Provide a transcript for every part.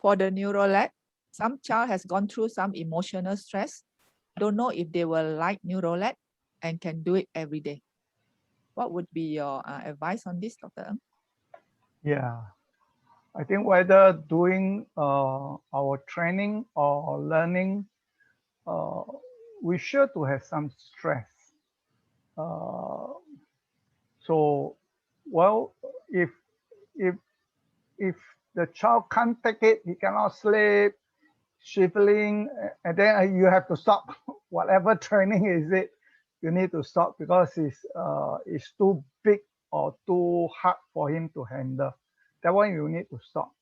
for the NeuroLAT, some child has gone through some emotional stress. Don't know if they will like NeuroLAT and can do it every day. What would be your advice on this, Dr. Ng? Yeah, I think whether doing our training or learning, we sure to have some stress. So, well, if the child can't take it, he cannot sleep, shivering, and then you have to stop whatever training is it. You need to stop because it's too big or too hard for him to handle. That one you need to stop.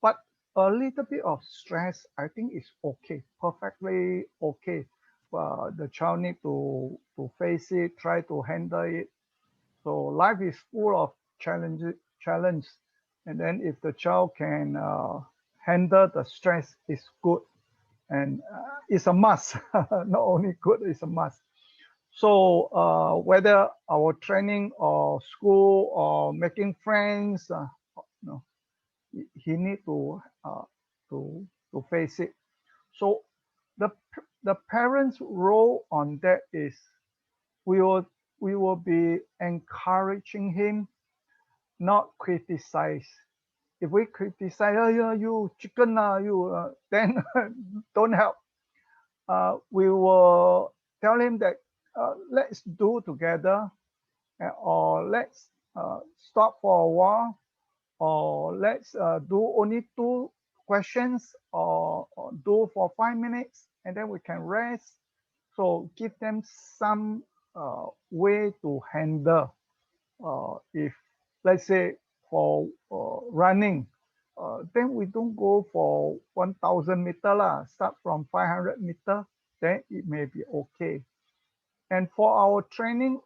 But a little bit of stress, I think is okay, perfectly okay. The child need to face it, try to handle it. So life is full of challenge, and then if the child can handle the stress, it's good, and it's a must. Not only good, it's a must. So whether our training or school or making friends, no, he need to face it. So the parents' role on that is we will be encouraging him, not criticize. If we criticize, oh, yeah, you chicken, then don't help. We will tell him that let's do together, or let's stop for a while, or let's do only 2 questions, or do for 5 minutes, and then we can rest. So give them some way to handle. If let's say for running, then we don't go for 1,000 meter lah. Start from 500 meter, then it may be okay. And for our training,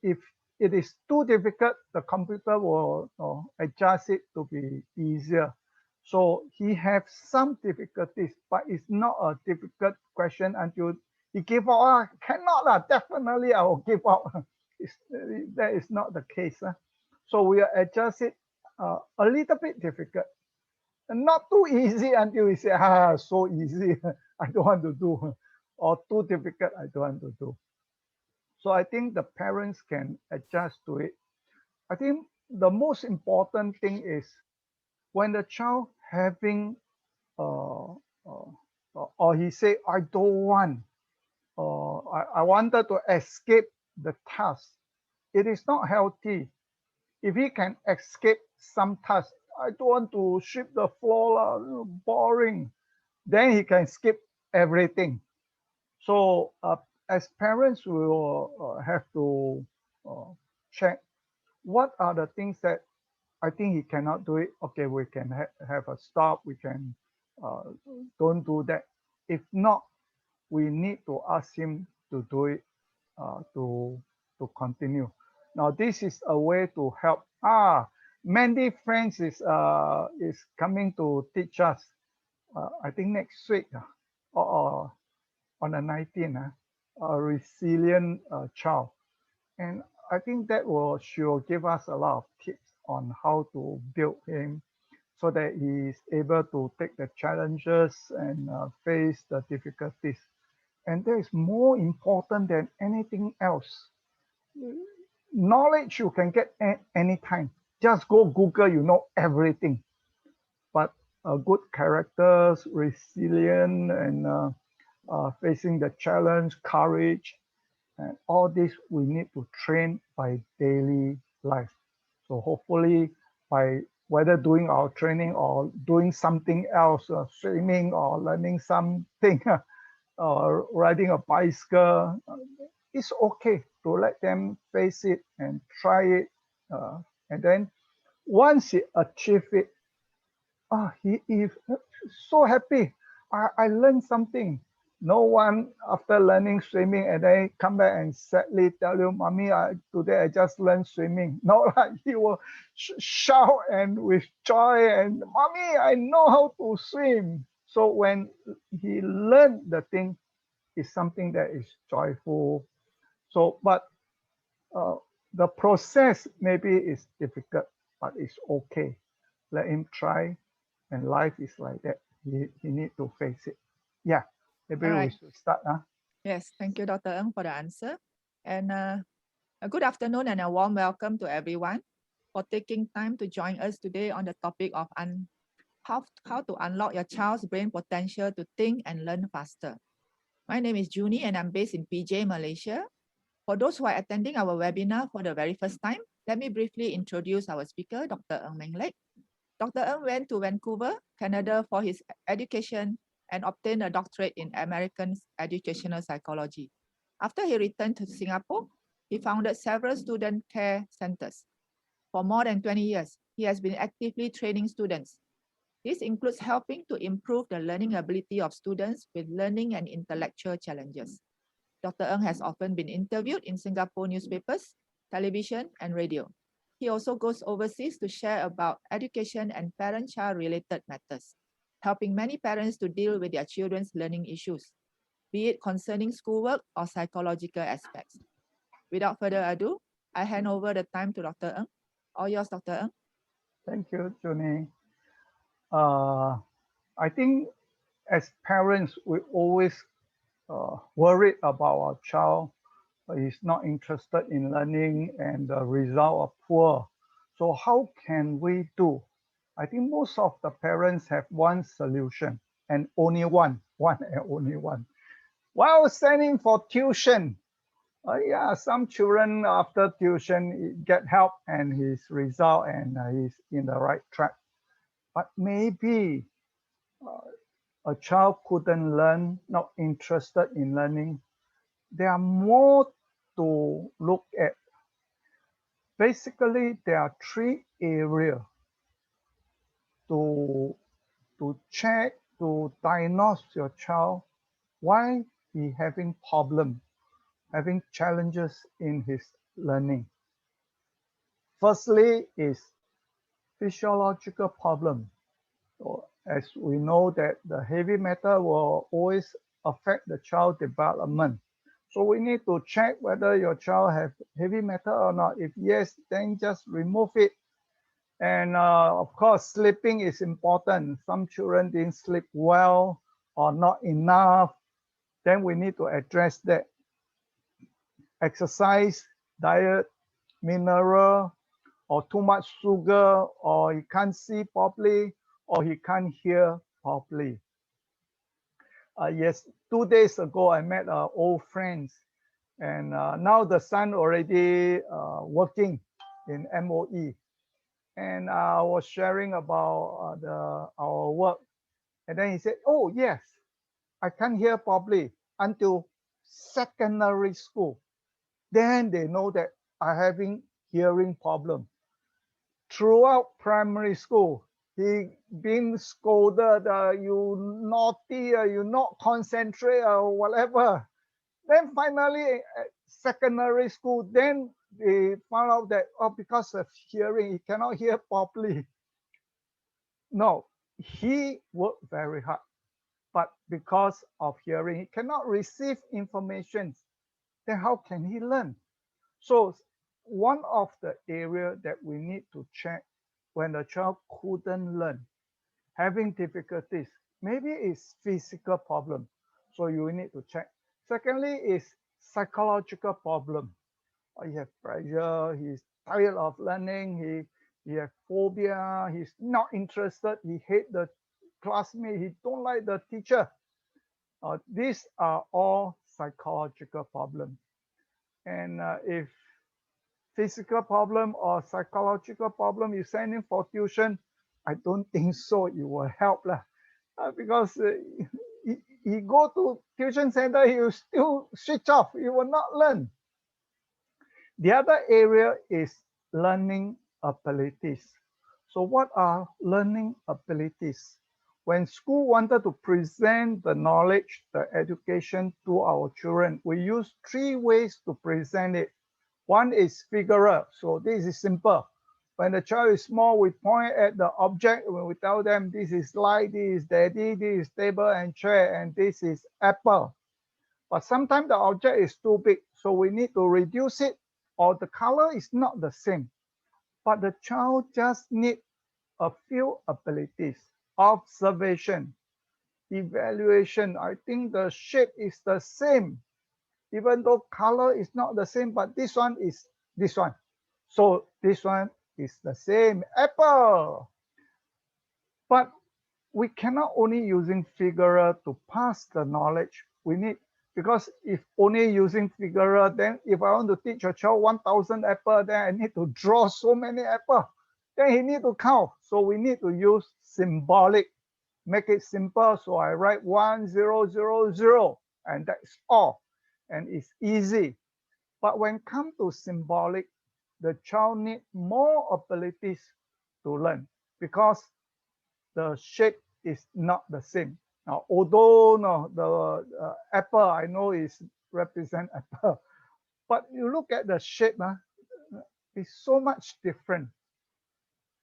if it is too difficult, the computer will adjust it to be easier. So he has some difficulties, but it's not a difficult question until he give up. Cannot, definitely I will give up. That is not the case. So we adjust it a little bit difficult. Not too easy until we say, so easy, I don't want to do, or too difficult, I don't want to do. So I think the parents can adjust to it. I think the most important thing is when the child having, or he say, I don't want, I wanted to escape the task. It is not healthy. If he can escape some task, I don't want to sweep the floor, boring, then he can skip everything. So as parents, we will have to check what are the things that I think he cannot do it. Okay, we can have a stop. We can don't do that. If not, we need to ask him to do it, to continue. Now this is a way to help. Mandy Friends is coming to teach us. I think next week, or on the 19th, a resilient child, and I think that she will give us a lot of tips on how to build him so that he is able to take the challenges and face the difficulties. And that is more important than anything else. Knowledge you can get anytime. Just go Google, you know everything. But good characters, resilient, and facing the challenge, courage, and all this we need to train by daily life. So hopefully by whether doing our training or doing something else, swimming or learning something, or riding a bicycle, it's okay to let them face it and try it. And then once he achieve it, he is so happy. I learned something. No one after learning swimming and then come back and sadly tell you, Mommy, today I just learned swimming. No, he will shout and with joy and Mommy, I know how to swim. So when he learned the thing, it's something that is joyful. So, but the process maybe is difficult, but it's okay. Let him try. and life is like that. He need to face it. Yeah, maybe All we right. should start. Yes, thank you, Dr. Ng, for the answer. And a good afternoon and a warm welcome to everyone for taking time to join us today on the topic of how to unlock your child's brain potential to think and learn faster. My name is Junie and I'm based in PJ, Malaysia. For those who are attending our webinar for the very first time, let me briefly introduce our speaker, Dr. Ng Meng Lek. Dr. Ng went to Vancouver, Canada for his education and obtained a doctorate in American educational psychology. After he returned to Singapore, he founded several student care centers. For more than 20 years, he has been actively training students. This includes helping to improve the learning ability of students with learning and intellectual challenges. Dr. Ng has often been interviewed in Singapore newspapers, television, and radio. He also goes overseas to share about education and parent-child related matters, helping many parents to deal with their children's learning issues, be it concerning schoolwork or psychological aspects. Without further ado, I hand over the time to Dr. Ng. All yours, Dr. Ng. Thank you, Junie. I think as parents, we always worried about our child is not interested in learning and the result are poor. So how can we do? I think most of the parents have one solution and only one and only one. While sending for tuition, yeah, some children after tuition get help and his result and he's in the right track. But maybe a child couldn't learn, not interested in learning. There are more to look at. Basically, there are three areas to check, to diagnose your child why he having problem, having challenges in his learning. Firstly is physiological problem. So as we know that the heavy metal will always affect the child development. So we need to check whether your child have heavy metal or not. If yes, then just remove it. And of course, sleeping is important. Some children didn't sleep well or not enough. Then we need to address that. Exercise, diet, mineral, or too much sugar, or he can't see properly, or he can't hear properly. Yes, 2 days ago, I met old friends, and now the son already working in MOE. And I was sharing about our work. And then he said, oh, yes, I can't hear properly until secondary school. Then they know that I'm having hearing problem. Throughout primary school, he been scolded, you naughty, you not concentrate or whatever. Then finally, at secondary school, then they found out that, oh, because of hearing, he cannot hear properly. No, he worked very hard, but because of hearing, he cannot receive information. Then how can he learn? So one of the area that we need to check when the child couldn't learn, having difficulties, maybe it's physical problem. So you need to check. Secondly is psychological problem. He have pressure, he's tired of learning, he have phobia, he's not interested, he hate the classmate, he don't like the teacher. These are all psychological problems. And if physical problem or psychological problem, you send him for tuition, I don't think so it will help because he go to tuition center, he will still switch off, he will not learn. The other area is learning abilities. So what are learning abilities? When school wanted to present the knowledge, the education to our children, we use three ways to present it. One is figural. So this is simple. When the child is small, we point at the object. When we tell them this is light, this is daddy, this is table and chair, and this is apple. But sometimes the object is too big, so we need to reduce it, or the color is not the same. But the child just need a few abilities. observation, evaluation. I think the shape is the same, even though color is not the same, but this one is this one. So this one is the same apple. But we cannot only using figure to pass the knowledge. We need, because if only using figure, then if I want to teach a child 1,000 apple, then I need to draw so many apple. Then he need to count. So we need to use symbolic, make it simple. So I write 1, 0, 0, 0, and that's all. And it's easy. But when come to symbolic, the child need more abilities to learn because the shape is not the same. Now, although no, the apple I know is represent apple, but you look at the shape, it's so much different.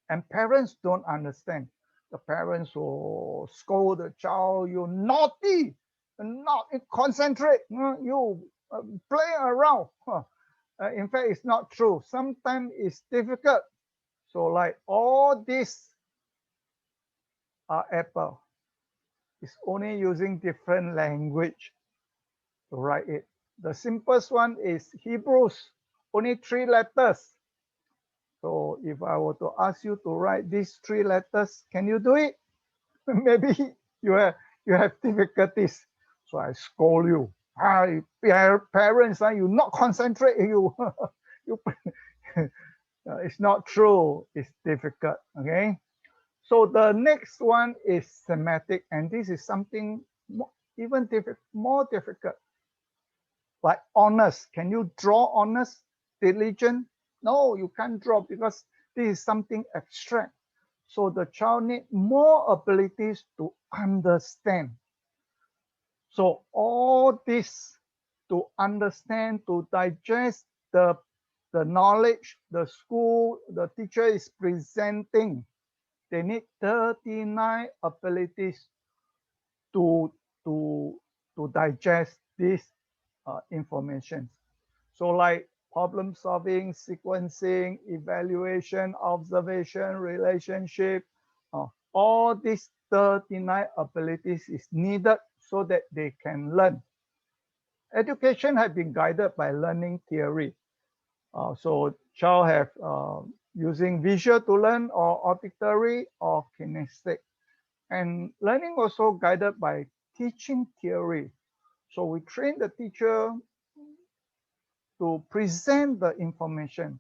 And parents don't understand. The parents will scold the child, you naughty, not concentrate, you play around. In fact, it's not true. Sometimes it's difficult. So like all these are apple. It's only using different language to write it. The simplest one is Hebrews, only 3 letters. So if I were to ask you to write these 3 letters, can you do it? Maybe you have difficulties. So I scold you. Parents, you not concentrate. You it's not true. It's difficult. Okay. So the next one is semantic, and this is something even more difficult. Like honest. Can you draw honest? Diligent? No, you can't draw because this is something abstract. So the child needs more abilities to understand. So all this to understand, to digest the knowledge the school, the teacher is presenting. They need 39 abilities to digest this information. So like problem solving, sequencing, evaluation, observation, relationship, all these 39 abilities is needed so that they can learn. Education has been guided by learning theory. So child have using visual to learn or auditory or kinesthetic. And learning also guided by teaching theory. So we train the teacher to present the information,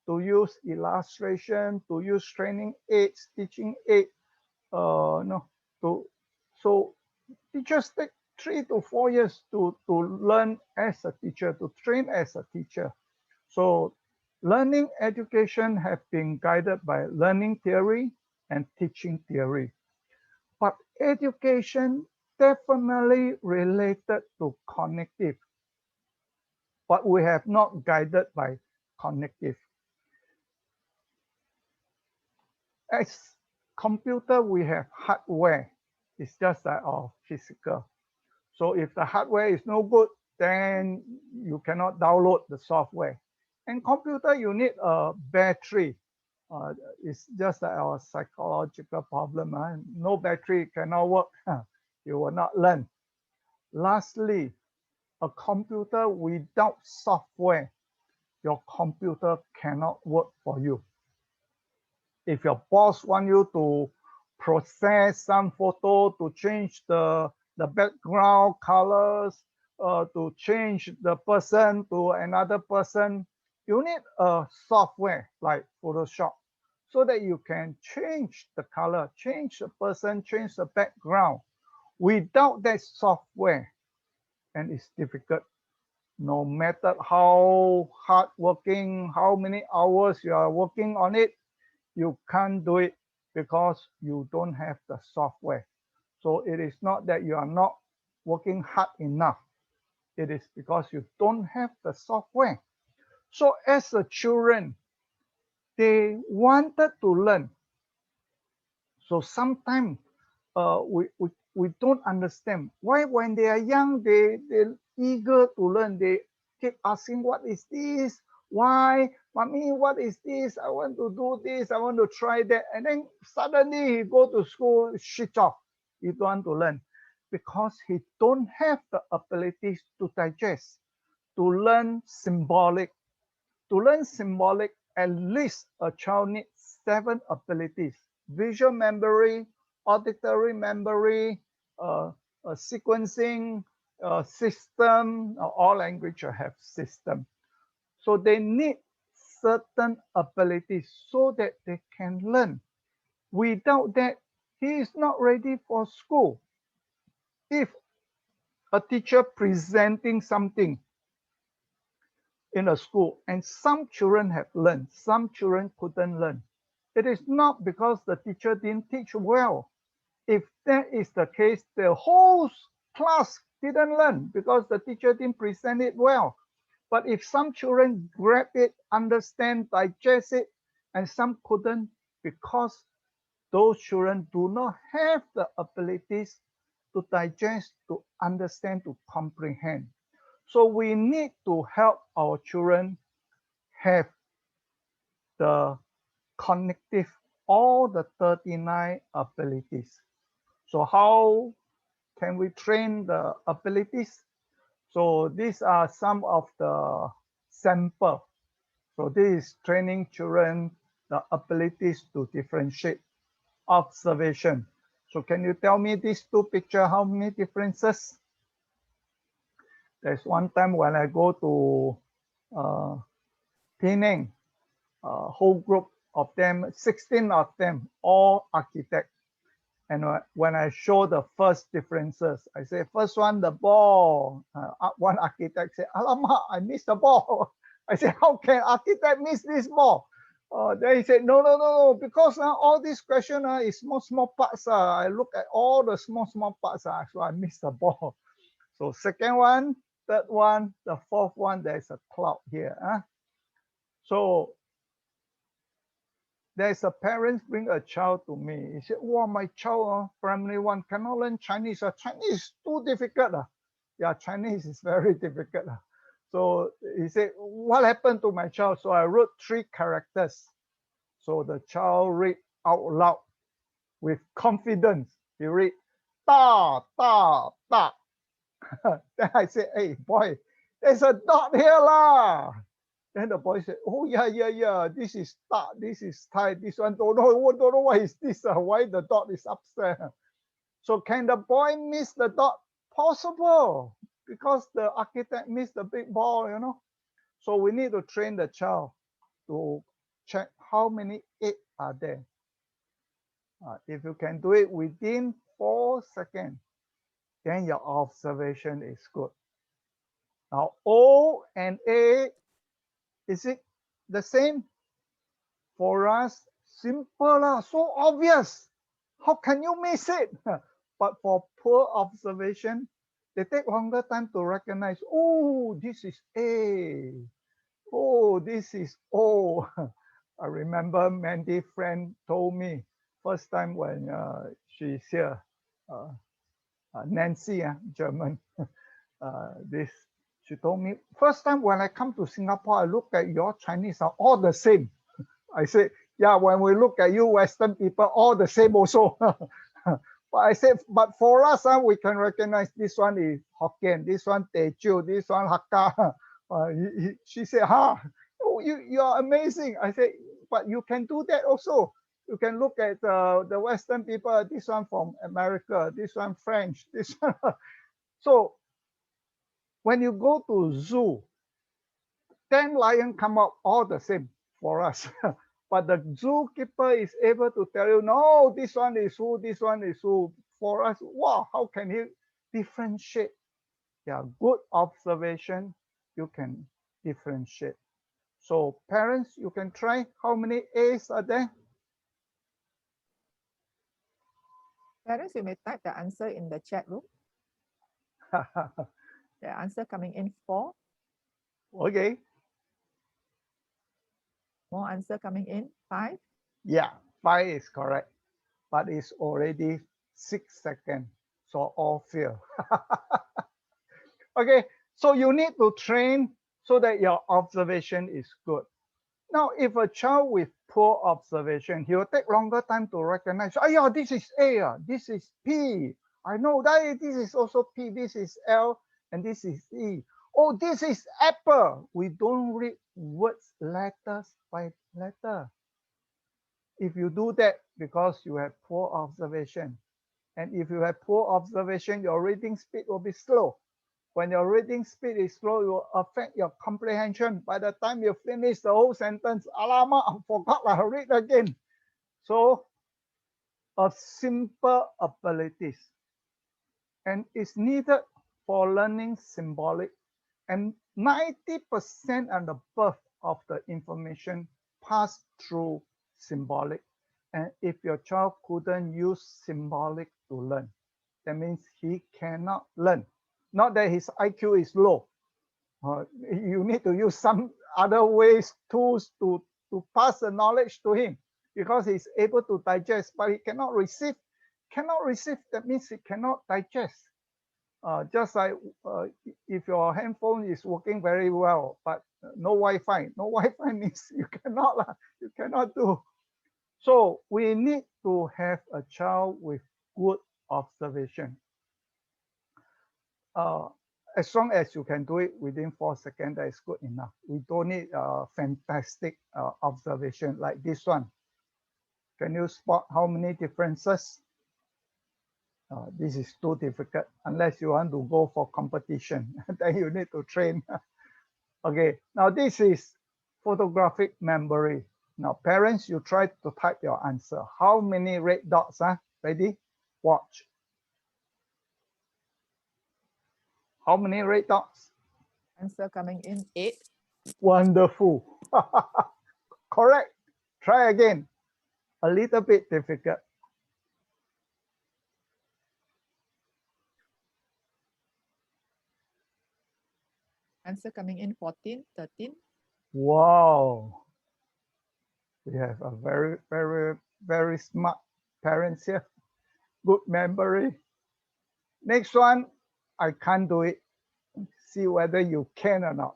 to use illustration, to use training aids, teaching aid. So teachers take 3 to 4 years to learn as a teacher, to train as a teacher. So learning education have been guided by learning theory and teaching theory. But education definitely related to cognitive, but we have not guided by cognitive. As computer, we have hardware. It's just like our physical. So if the hardware is no good, then you cannot download the software. And computer, you need a battery. It's just like our psychological problem. No battery cannot work. You will not learn. Lastly, a computer without software, your computer cannot work for you. If your boss wants you to process some photo, to change the background colors, to change the person to another person, you need a software like Photoshop so that you can change the color, change the person, change the background. Without that software, and it's difficult, no matter how hard working, how many hours you are working on it, you can't do it because you don't have the software. So it is not that you are not working hard enough. It is because you don't have the software. So as a children, they wanted to learn. So sometimes we don't understand why when they are young, they're eager to learn. They keep asking, what is this? Why? Mommy, what is this? I want to do this. I want to try that. And then suddenly he go to school, switch off. He don't want to learn because he don't have the abilities to digest, to learn symbolic. To learn symbolic, at least a child needs 7 abilities: visual memory, auditory memory, sequencing, system. All languages have system. So they need certain abilities so that they can learn. Without that, he is not ready for school. If a teacher presenting something in a school and some children have learned, some children couldn't learn, it is not because the teacher didn't teach well. If that is the case, the whole class didn't learn because the teacher didn't present it well. But if some children grab it, understand, digest it, and some couldn't because those children do not have the abilities to digest, to understand, to comprehend. So we need to help our children have the cognitive, all the 39 abilities. So how can we train the abilities? So these are some of the sample. So this is training children the abilities to differentiate. Observation. So can you tell me these 2 pictures, how many differences? There's one time when I go to Penang, a whole group of them, 16 of them, all architects. And when I show the first differences, I say, first one, the ball. One architect said, alamak, I missed the ball. I said, how can architect miss this ball? Then he said, no, because all this question is small parts. I look at all the small parts, so I missed the ball. So second one, third one, the fourth one, there's a cloud here. So there's a parent bring a child to me. He said, wow, my child, primary 1, cannot learn Chinese. Chinese is too difficult. Yeah, Chinese is very difficult. So he said, what happened to my child? So I wrote 3 characters. So the child read out loud with confidence. He read, ta, ta, ta. Then I said, hey, boy, there's a dot here lah. Then the boy said, oh, yeah, this is start, this is Thai, this one, don't know what is this, why the dot is upstairs. So can the boy miss the dot? Possible, because the architect missed the big ball, you know. So we need to train the child to check how many 8 are there. If you can do it within 4 seconds, then your observation is good. Now, O and A, is it the same? For us, simple, so obvious. How can you miss it? But for poor observation, they take longer time to recognize, oh, this is A. Oh, this is O. I remember Mandy's friend told me, first time when she's here, Nancy, German, she told me, first time when I come to Singapore, I look at your Chinese are all the same. I said, yeah, when we look at you Western people, all the same also. But I said, but for us, we can recognize this one is Hokkien, this one Teochew, this one Hakka. She said, oh, you are amazing. I said, but you can do that also. You can look at the Western people, this one from America, this one French, this one. So when you go to zoo, 10 lions come out all the same for us. But the zookeeper is able to tell you, no, this one is who, this one is who. For us, wow, how can he differentiate? Yeah, good observation, you can differentiate. So parents, you can try. How many A's are there? Parents, you may type the answer in the chat room. The answer coming in 4. Okay. More answer coming in 5. Yeah, 5 is correct, but it's already 6 seconds, so all fail. Okay, so you need to train so that your observation is good. Now, if a child with poor observation, he will take longer time to recognize, oh yeah, this is A, this is P. I know that this is also P, this is L, and this is E. Oh, this is apple. We don't read words letters by letter. If you do that because you have poor observation, and if you have poor observation, your reading speed will be slow. When your reading speed is slow, it will affect your comprehension. By the time you finish the whole sentence, alamak, I forgot, I'll read again. So, a simple abilities, and it's needed for learning symbolic, and 90% and above of the information pass through symbolic. And if your child couldn't use symbolic to learn, that means he cannot learn. Not that his IQ is low. You need to use some other ways, tools to pass the knowledge to him, because he's able to digest, but he cannot receive. Cannot receive, that means he cannot digest. Just like if your handphone is working very well, but no Wi-Fi. No Wi-Fi means you cannot do. So we need to have a child with good observation. As long as you can do it within 4 seconds, that is good enough. We don't need fantastic observation like this one. Can you spot how many differences? This is too difficult unless you want to go for competition. Then you need to train. Okay, now this is photographic memory. Now parents, you try to type your answer. How many red dots? Ready? Watch. How many red dots? Answer coming in 8. Wonderful. Correct. Try again. A little bit difficult. Answer coming in 14, 13. Wow. We have a very, very, very smart parents here. Good memory. Next one, I can't do it. See whether you can or not.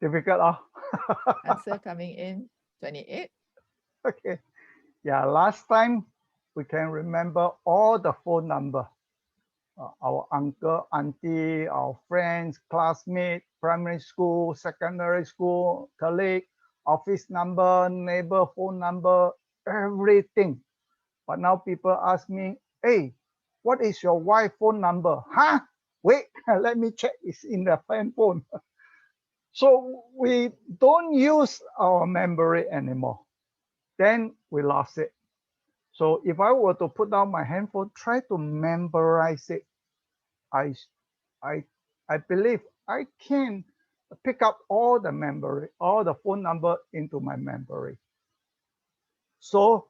Difficult, Answer coming in 28. Okay. Yeah, last time we can remember all the phone number. Our uncle, auntie, our friends, classmates, primary school, secondary school, colleague, office number, neighbor phone number, everything. But now people ask me, hey, what is your wife phone number? Huh? Wait, let me check. It's in the phone. So we don't use our memory anymore. Then we lost it. So if I were to put down my handphone, try to memorize it. I believe I can pick up all the memory, all the phone number into my memory. So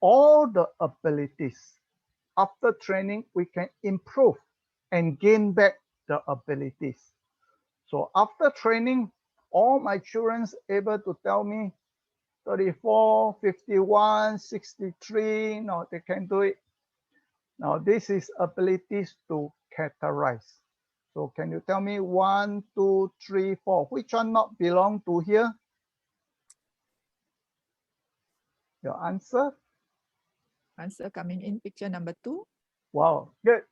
all the abilities, after training, we can improve and gain back the abilities. So after training, all my children's able to tell me 34, 51, 63, no, they can do it. Now this is abilities to categorize. So can you tell me 1, 2, 3, 4, which one not belong to here? Your answer? Answer coming in picture number 2. Wow, good.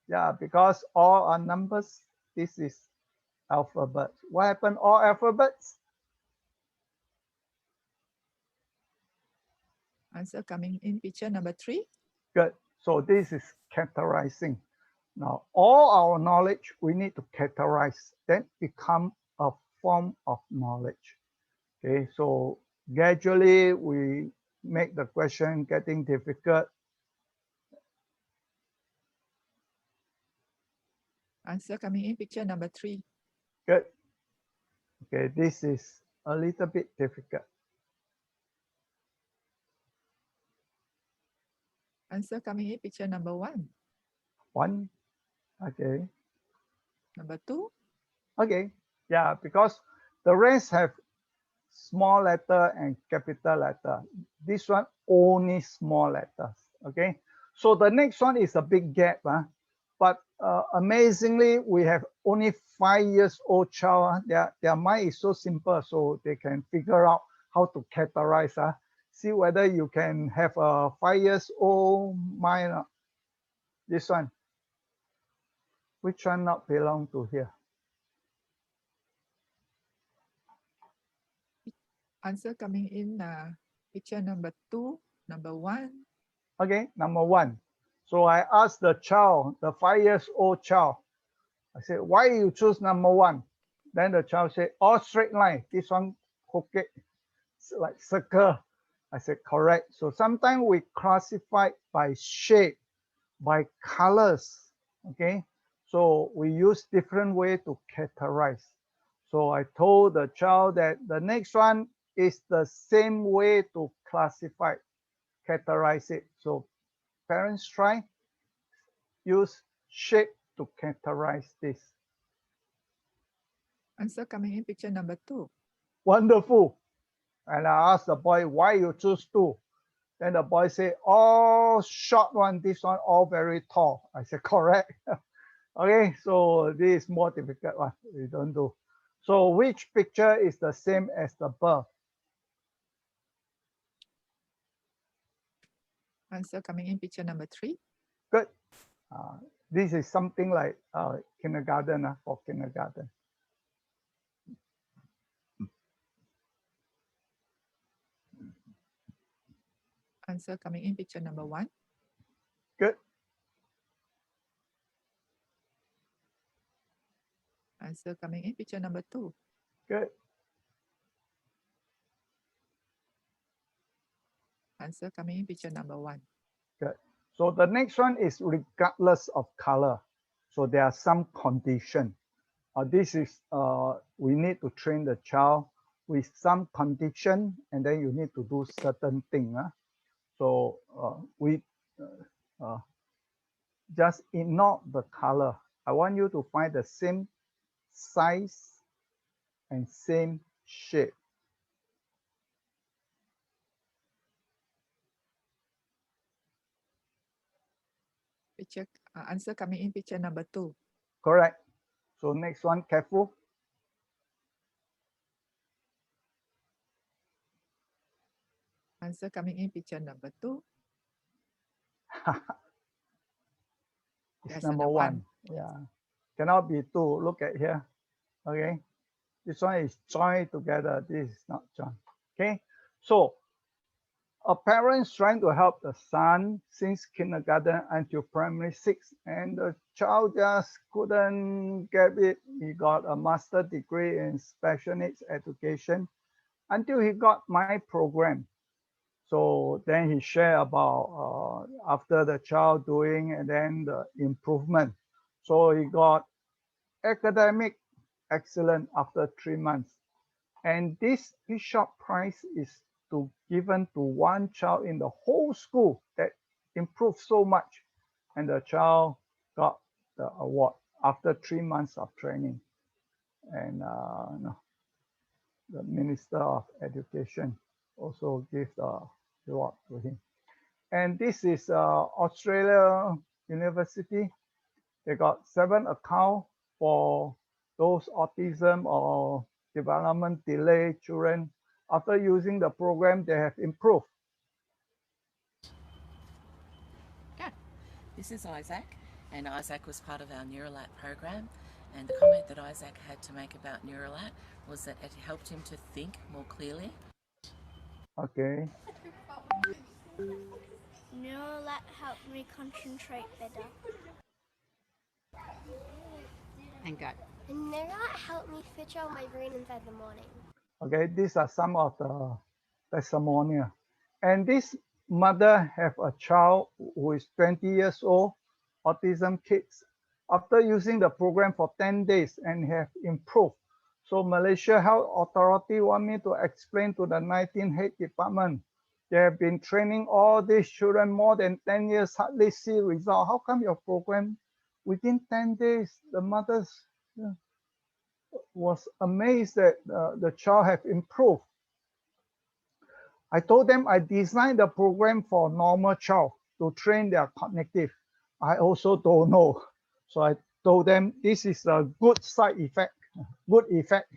Yeah, because all are numbers. This is alphabet. What happened all alphabets? Answer coming in picture number 3. Good. So this is categorizing. Now, all our knowledge, we need to categorize, then become a form of knowledge. Okay, so gradually we make the question getting difficult. Answer coming in picture number 3. Good. Okay, this is a little bit difficult. Answer coming in picture number 1. 1. Okay. Number 2. Okay. Yeah, because the rest have small letter and capital letter. This one only small letters. Okay. So the next one is a big gap. But amazingly, we have only 5-year-old child. Their mind is so simple, so they can figure out how to categorize. See whether you can have a 5-year-old mind. This one. Which one not belong to here? Answer coming in picture number 2, number 1. Okay, number 1. So I asked the child, the 5-year-old child, I said, why you choose number 1? Then the child said, all straight line. This one, okay, like circle. I said, correct. So sometimes we classify by shape, by colors, okay? So we use different way to categorize. So I told the child that the next one is the same way to classify, categorize it. So parents try, use shape to categorize this. Answer coming in picture number 2. Wonderful. And I asked the boy, why you choose 2? Then the boy said, all short one, this one all very tall. I said, correct. Okay, so this is more difficult one. We don't do. So which picture is the same as the above? Answer coming in picture number 3. Good. This is something like kindergarten, for kindergarten. Answer coming in picture number 1. Good. Answer coming in picture number 2. Good. Answer coming in picture number 1. Good. So the next one is regardless of color. So there are some condition. This is we need to train the child with some condition, and then you need to do certain thing. So we just ignore the color. I want you to find the same size and same shape. Picture answer coming in picture number 2. Correct. So next one, careful. Answer coming in picture number 2. It's Yes, number 1. Yeah. Cannot be 2. Look at here. Okay. This one is joined together. This is not joined. Okay. So a parent's trying to help the son since kindergarten until primary 6, and the child just couldn't get it. He got a master's degree in special needs education until he got my program. So then he shared about after the child doing and then the improvement. So he got academic excellent after 3 months. And this Bishop Prize is given to one child in the whole school that improved so much. And the child got the award after 3 months of training. And the Minister of Education also gave the reward to him. And this is Australia University. They got 7 accounts for those autism or development delay children. After using the program, they have improved. Yeah, this is Isaac, and Isaac was part of our NeuroLAT program. And the comment that Isaac had to make about NeuroLAT was that it helped him to think more clearly. Okay. NeuroLAT helped me concentrate better. And go. And NeuroLAT helped me switch on my brain inside the morning. Okay, these are some of the testimonial. And this mother have a child who is 20 years old, autism kids, after using the program for 10 days and have improved. So Malaysia Health Authority want me to explain to the 19 head department. They have been training all these children more than 10 years, hardly see result. How come your program within 10 days, the mothers was amazed that the child have improved. I told them I designed the program for normal child to train their cognitive. I also don't know So I told them this is a good side effect, good effect.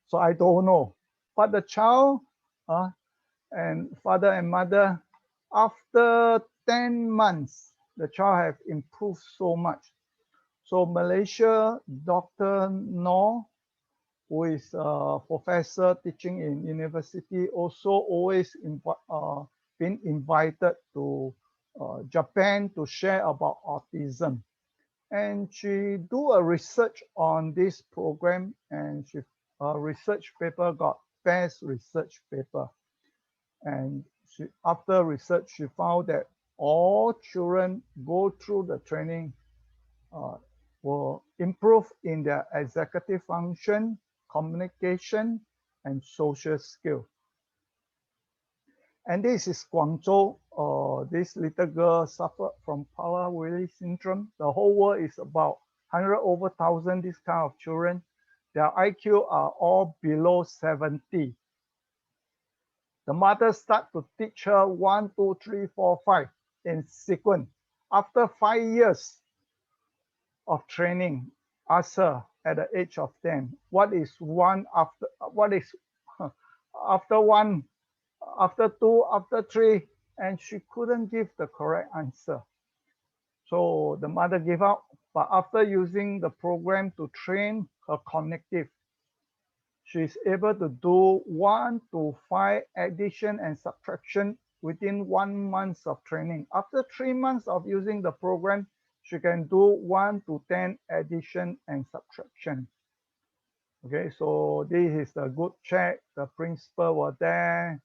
So I don't know. But the child and father and mother, after 10 months, the child have improved so much. So Malaysia, Dr. Noor, who is a professor teaching in university, also always been invited to Japan to share about autism. And she do a research on this program, and her research paper got best research paper. And after research, she found that all children go through the training will improve in their executive function, communication, and social skill. And this is Quanto. This little girl suffered from Prader-Willi syndrome. The whole world is about 100 over 1,000 this kind of children. Their IQ are all below 70. The mother start to teach her 1, 2, 3, 4, 5 in sequence. After 5 years of training, ask her at the age of 10, what is one after, what is after one, after two, after three, and she couldn't give the correct answer. So the mother gave up, but after using the program to train her cognitive, she's able to do 1 to 5 addition and subtraction within 1 month of training. After 3 months of using the program, she can do 1 to 10 addition and subtraction. Okay, so this is a good check. The principal was there,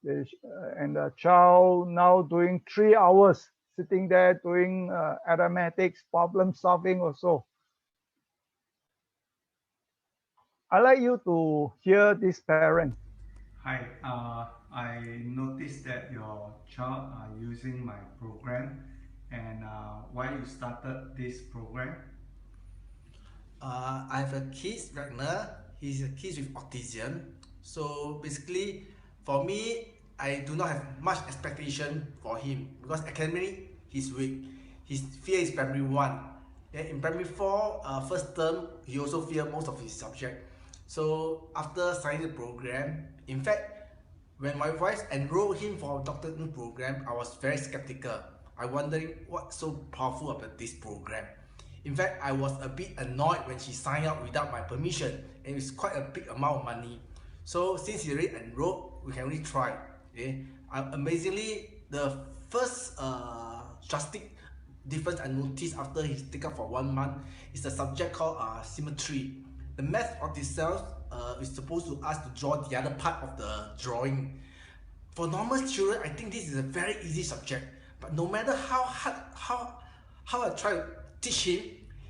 and the child now doing 3 hours sitting there doing arithmetics, problem solving also. I'd like you to hear this parent. Hi, I noticed that your child are using my program, and why you started this program? I have a kid right now. He's a kid with autism. So basically, for me, I do not have much expectation for him because academically he's weak. His fear is primary 1. Then in primary 4, first term, he also fear most of his subject. So after signing the program, in fact, when my wife enrolled him for Dr. Ng program, I was very skeptical. I wondering what's so powerful about this program. In fact, I was a bit annoyed when she signed up without my permission, and it's quite a big amount of money. So since he already enrolled, we can only try. Okay? Amazingly, the first drastic difference I noticed after he take up for 1 month is the subject called symmetry. The math of itself is supposed to ask to draw the other part of the drawing. For normal children, I think this is a very easy subject. But no matter how hard, how I try to teach him,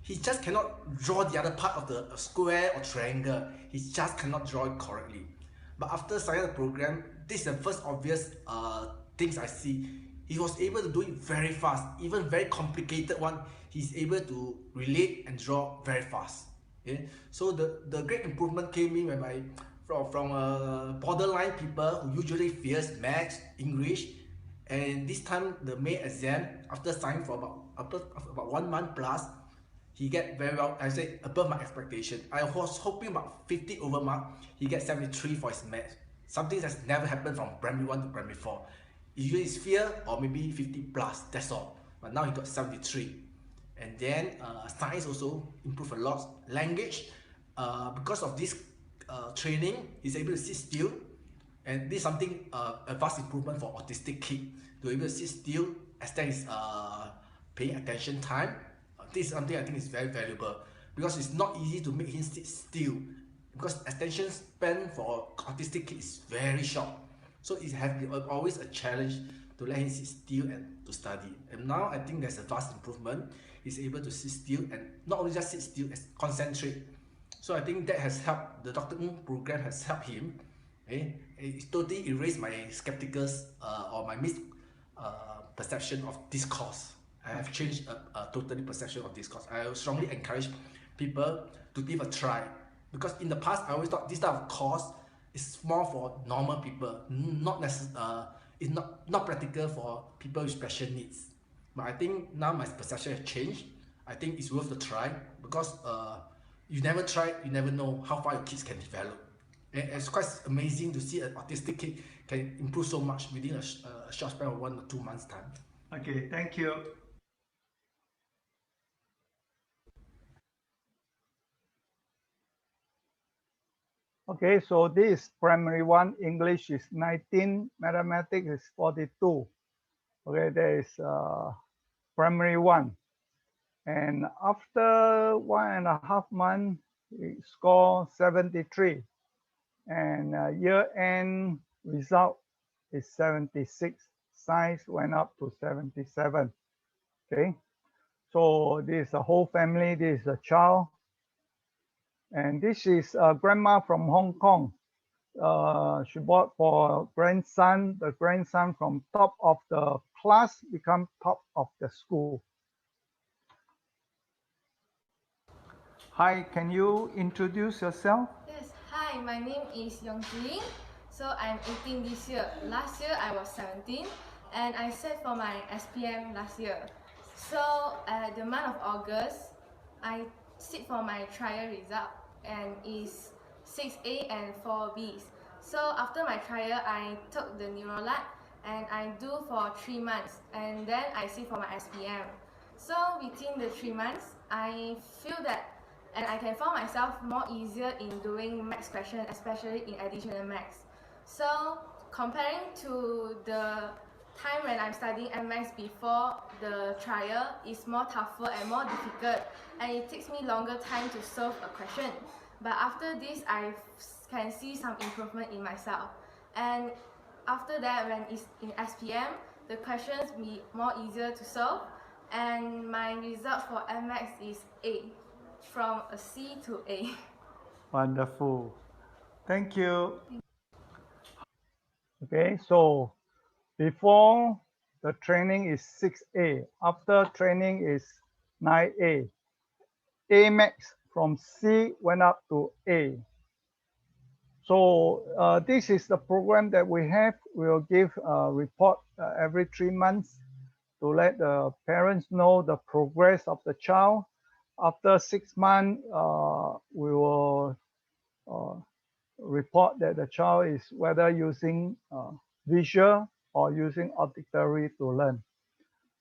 he just cannot draw the other part of the square or triangle. He just cannot draw it correctly. But after signing the program, this is the first obvious things I see. He was able to do it very fast. Even very complicated one, he's able to relate and draw very fast. Okay? So the great improvement came in when from borderline people who usually fears maths, English, and this time the May exam, after signing for about 1 month plus, he get very well, I say above my expectation. I was hoping about 50 over mark, he get 73 for his maths. Something that's never happened from primary 1 to primary 4. Usually it's fear or maybe 50 plus, that's all. But now he got 73. And then science also improved a lot. Language, because of this training, he's able to sit still. And this is something, a vast improvement for autistic kid. To be able to sit still, extend his paying attention time. This is something I think is very valuable because it's not easy to make him sit still because attention span for autistic kids is very short. So it has been always a challenge to let him sit still and to study. And now I think there's a vast improvement. He's able to sit still and not only just sit still, concentrate. So I think that has helped, the Dr. Ng program has helped him. Okay? It totally erased my skeptical or my misperception of this course. I have changed totally perception of this course. I strongly encourage people to give a try because in the past I always thought this type of course is more for normal people, it's not practical for people with special needs. But I think now my perception has changed. I think it's worth the try because you never try, you never know how far your kids can develop. And it's quite amazing to see an autistic kid can improve so much within a short span of 1 or 2 months time. Okay, thank you. Okay, so this primary one, English is 19, mathematics is 42. Okay, there is primary one. And after 1.5 months, we score 73. And year-end result is 76. Science went up to 77. Okay, so this is a whole family. This is a child. And this is a grandma from Hong Kong. She bought for grandson. The grandson from top of the class become top of the school. Hi, can you introduce yourself? Yes, hi, my name is Yong Jing. So I'm 18 this year. Last year I was 17 and I sat for my SPM last year. So at the month of August, I sit for my trial result and is 6A and 4Bs. So after my trial, I took the NeuroLAT and I do for 3 months and then I sit for my SPM. So within the 3 months, I feel that and I can find myself more easier in doing maths questions, especially in additional maths. So comparing to the time when I'm studying MX before the trial, is more tougher and more difficult, and it takes me longer time to solve a question. But after this, I can see some improvement in myself. And after that, when it's in SPM, the questions be more easier to solve, and my result for MX is A. From a C to A. Wonderful. Thank you. Okay, so before the training is 6A. After training is 9A. A max from C went up to A. So this is the program that we have. We'll give a report every 3 months to let the parents know the progress of the child. After 6 months, we will report that the child is whether using visual or using auditory to learn.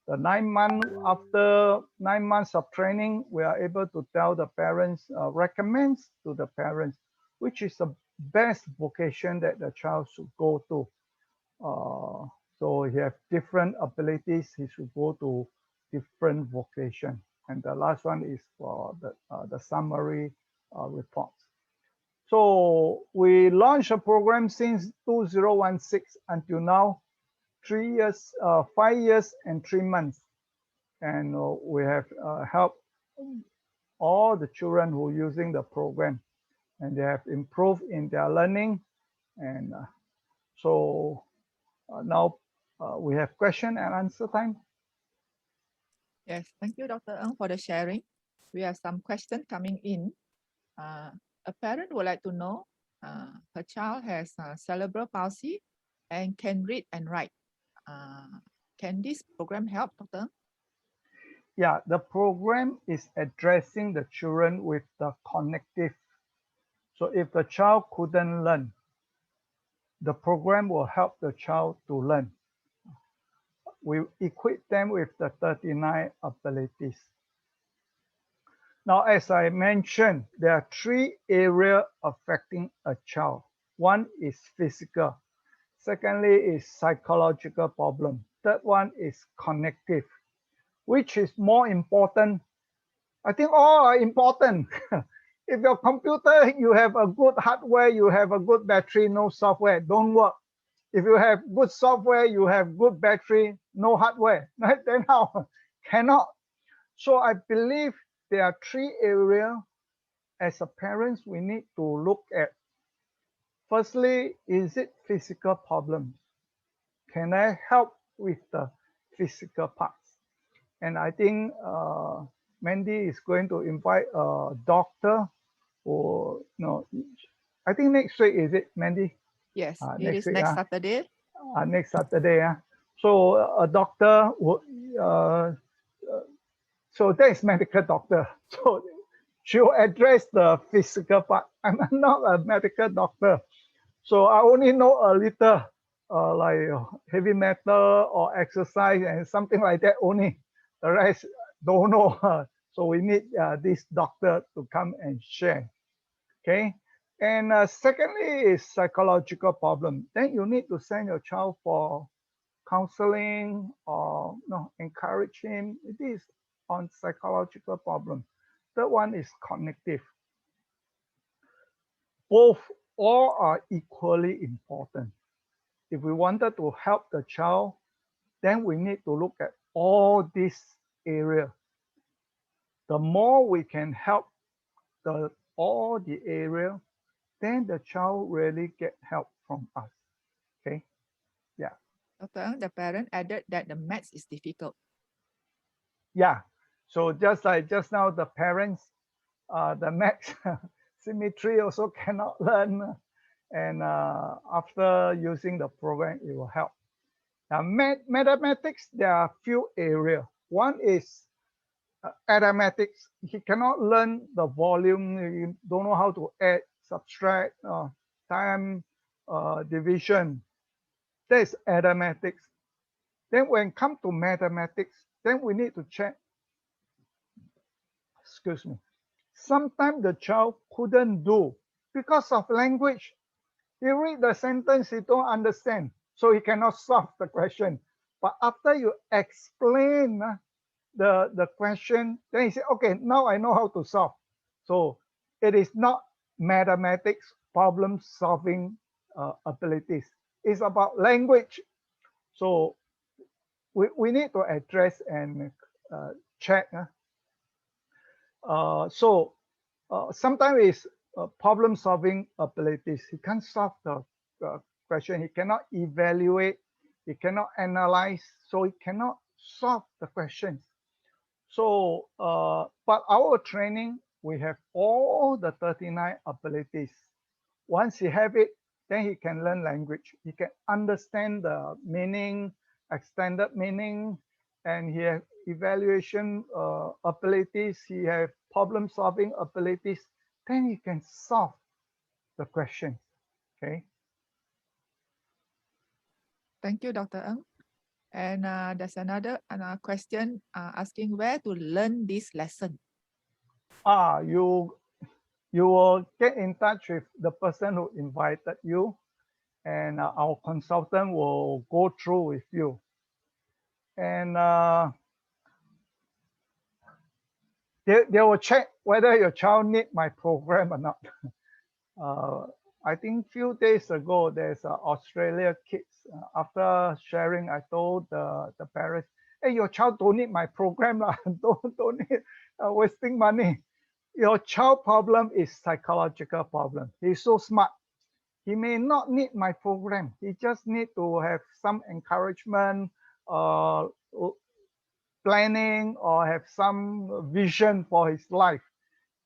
The 9 months, after 9 months of training, we are able to tell the parents, recommends to the parents, which is the best vocation that the child should go to. So he has different abilities, he should go to different vocation. And the last one is for the summary reports. So we launched a program since 2016 until now, 3 years, 5 years and 3 months. And we have helped all the children who are using the program, and they have improved in their learning. And so now we have question and answer time. Yes, thank you, Dr. Ng, for the sharing. We have some questions coming in. A parent would like to know her child has cerebral palsy and can read and write. Can this program help, Dr. Ng? Yeah, the program is addressing the children with the cognitive. So if the child couldn't learn, the program will help the child to learn. We equip them with the 39 abilities. Now, as I mentioned, there are 3 areas affecting a child. One is physical. Secondly is psychological problem. Third one is cognitive. Which is more important? I think all are important. If your computer, you have a good hardware, you have a good battery, no software, don't work. If you have good software, you have good battery, no hardware, right? Then how? Cannot. So I believe there are 3 areas as a parents we need to look at. Firstly, is it physical problems? Can I help with the physical parts? And I think Mandy is going to invite a doctor, or no, I think next week, is it, Mandy? Yes, it next is week, next Saturday. Next Saturday. So a doctor would So that is medical doctor. So she'll address the physical part. I'm not a medical doctor. So I only know a little like heavy metal or exercise and something like that only. The rest don't know. So we need this doctor to come and share. Okay. And secondly is psychological problem. Then you need to send your child for counseling or encourage him. It is on psychological problem. Third one is cognitive. Both all are equally important. If we wanted to help the child, then we need to look at all this area. The more we can help all the area, then the child really get help from us. Okay. Yeah. Dr. Ng, the parent added that the maths is difficult. Yeah. So just like just now, the parents, the math symmetry also cannot learn. And after using the program, it will help. Now, mathematics, there are few areas. One is arithmetics. He cannot learn the volume. You don't know how to add, subtract, time, division. That's arithmetics. Then when it comes to mathematics, then we need to check. Excuse me. Sometimes the child couldn't do because of language. He read the sentence, he don't understand, so he cannot solve the question. But after you explain the question, then he say, okay, now I know how to solve. So it is not mathematics problem solving abilities. It's about language. So we need to address and check. Sometimes it's problem solving abilities. He can't solve the question. He cannot evaluate. He cannot analyze. So he cannot solve the questions. So, but our training, we have all the 39 abilities. Once he have it, then he can learn language. He can understand the meaning, extended meaning, and he have evaluation abilities. He have problem solving abilities. Then he can solve the question. Okay. Thank you, Dr. Ng. And there's another question asking where to learn this lesson. You will get in touch with the person who invited you, and our consultant will go through with you. And they will check whether your child need my program or not. I think few days ago, there's Australia kids. After sharing, I told the parents, hey, your child don't need my program. don't need wasting money. Your child problem is psychological problem. He's so smart. He may not need my program. He just need to have some encouragement, planning, or have some vision for his life.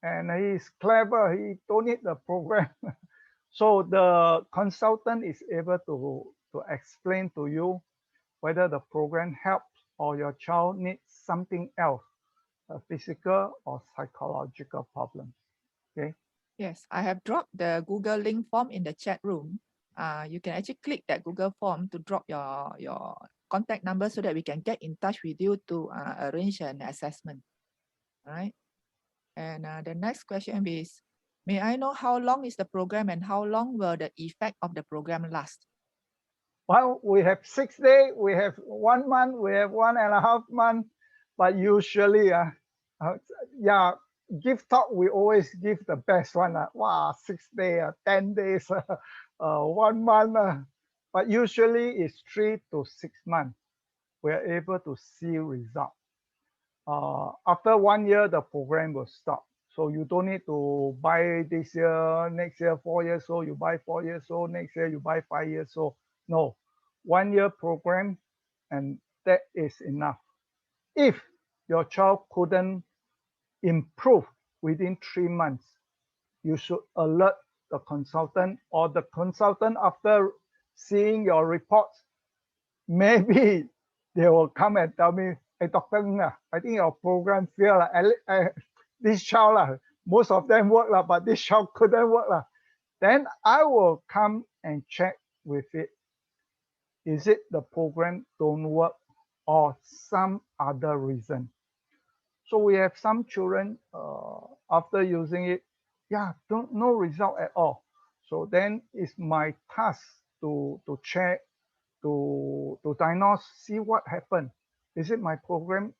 And he's clever. He don't need the program. So the consultant is able to explain to you whether the program helps or your child needs something else, a physical or psychological problem. Okay. Yes, I have dropped the Google link form in the chat room. You can actually click that Google form to drop your contact number so that we can get in touch with you to arrange an assessment. All right. And the next question is, may I know how long is the program and how long will the effect of the program last? Well, we have 6 days, we have 1 month, we have 1.5 months, but usually, give talk, we always give the best one. Wow, 6 days, 10 days, 1 month. But usually it's 3 to 6 months. We are able to see results. After 1 year, the program will stop. So you don't need to buy this year, next year, 4 years old, you buy 4 years old, next year you buy 5 years old. No, 1 year program, and that is enough. If your child couldn't improve within 3 months, you should alert the consultant, or the consultant, after seeing your reports, maybe they will come and tell me, hey, Dr. Ng, I think your program failed. This child, most of them work, but this child couldn't work. Then I will come and check with it. Is it the program don't work or some other reason? So we have some children after using it, no result at all. So then it's my task to check, to diagnose, see what happened. Is it my program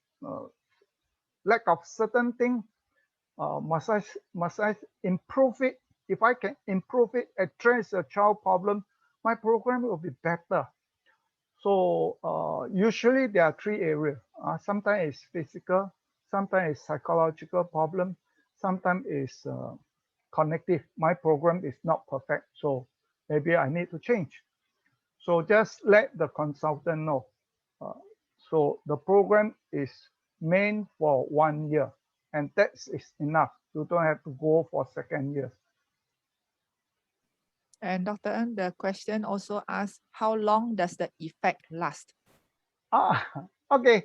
lack of certain thing? Must I improve it? If I can improve it, address a child problem, my program will be better. So usually there are three areas. Sometimes it's physical, sometimes it's psychological problem, sometimes it's cognitive. My program is not perfect, so maybe I need to change. So just let the consultant know. So the program is meant for 1 year, and that is enough. You don't have to go for second year. And Dr. Ng, the question also asks, how long does the effect last? Okay.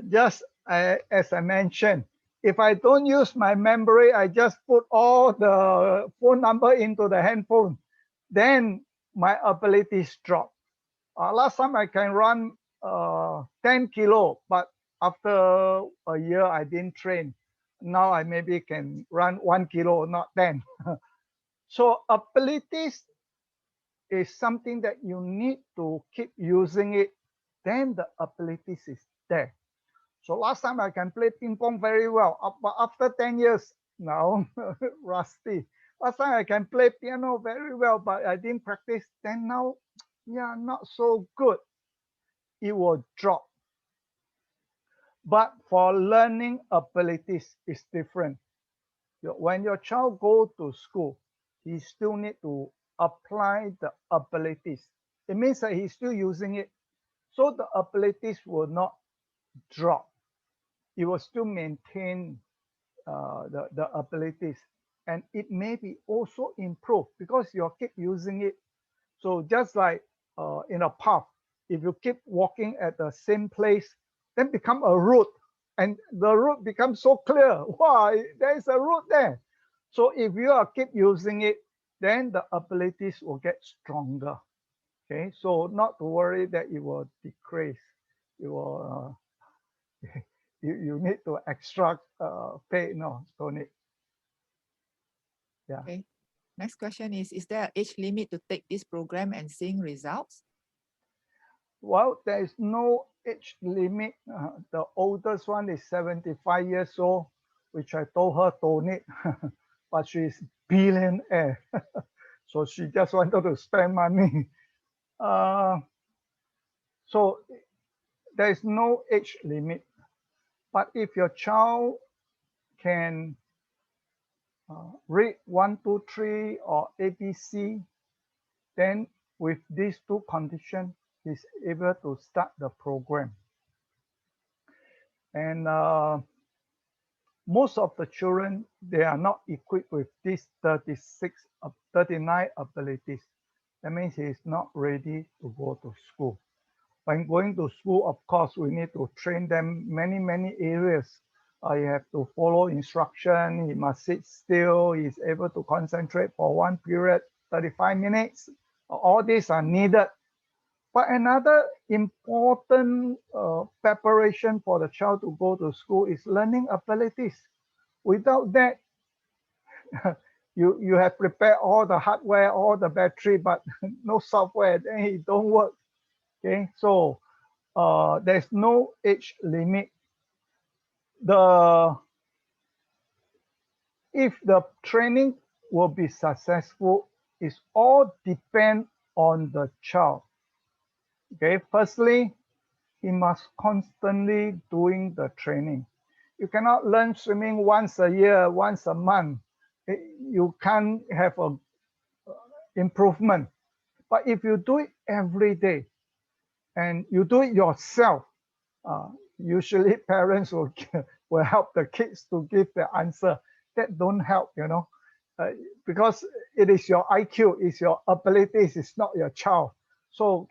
Just as I mentioned, if I don't use my memory, I just put all the phone number into the handphone, then my abilities drop. Last time I can run 10 kilo, but after a year I didn't train. Now I maybe can run 1 kilo, not 10. So abilities is something that you need to keep using it, then the abilities is there. So last time I can play ping pong very well, but after 10 years now, rusty. Last time I can play piano very well, but I didn't practice. Then now, not so good. It will drop. But for learning abilities, it's different. When your child go to school, he still need to apply the abilities. It means that he's still using it. So the abilities will not drop. It will still maintain the abilities, and it may be also improve because you keep using it. So just like in a path, if you keep walking at the same place, then become a route, and the route becomes so clear. Wow, there is a route there. So if you are keep using it, then the abilities will get stronger. Okay, so not to worry that it will decrease. It will you need to extract pay. No, don't need. Yeah. Okay. Next question is there an age limit to take this program and seeing results? Well, there is no age limit. The oldest one is 75 years old, which I told her don't need, but she's billionaire. So she just wanted to spend money. So there is no age limit. But if your child can read 1, 2, 3 or ABC, then with these two conditions, he's able to start the program. And most of the children, they are not equipped with these 39 abilities. That means he is not ready to go to school. When going to school, of course, we need to train them many areas. You have to follow instruction. He must sit still. He's able to concentrate for one period, 35 minutes. All these are needed. But another important preparation for the child to go to school is learning abilities. Without that, you have prepared all the hardware, all the battery, but no software, then it don't work. Okay, so there's no age limit. If the training will be successful, it all depend on the child. Okay, firstly, he must constantly doing the training. You cannot learn swimming once a year, once a month. You can't have a improvement. But if you do it every day and you do it yourself, usually parents will help the kids to give the answer. That don't help, because it is your IQ, it's your abilities, it's not your child. So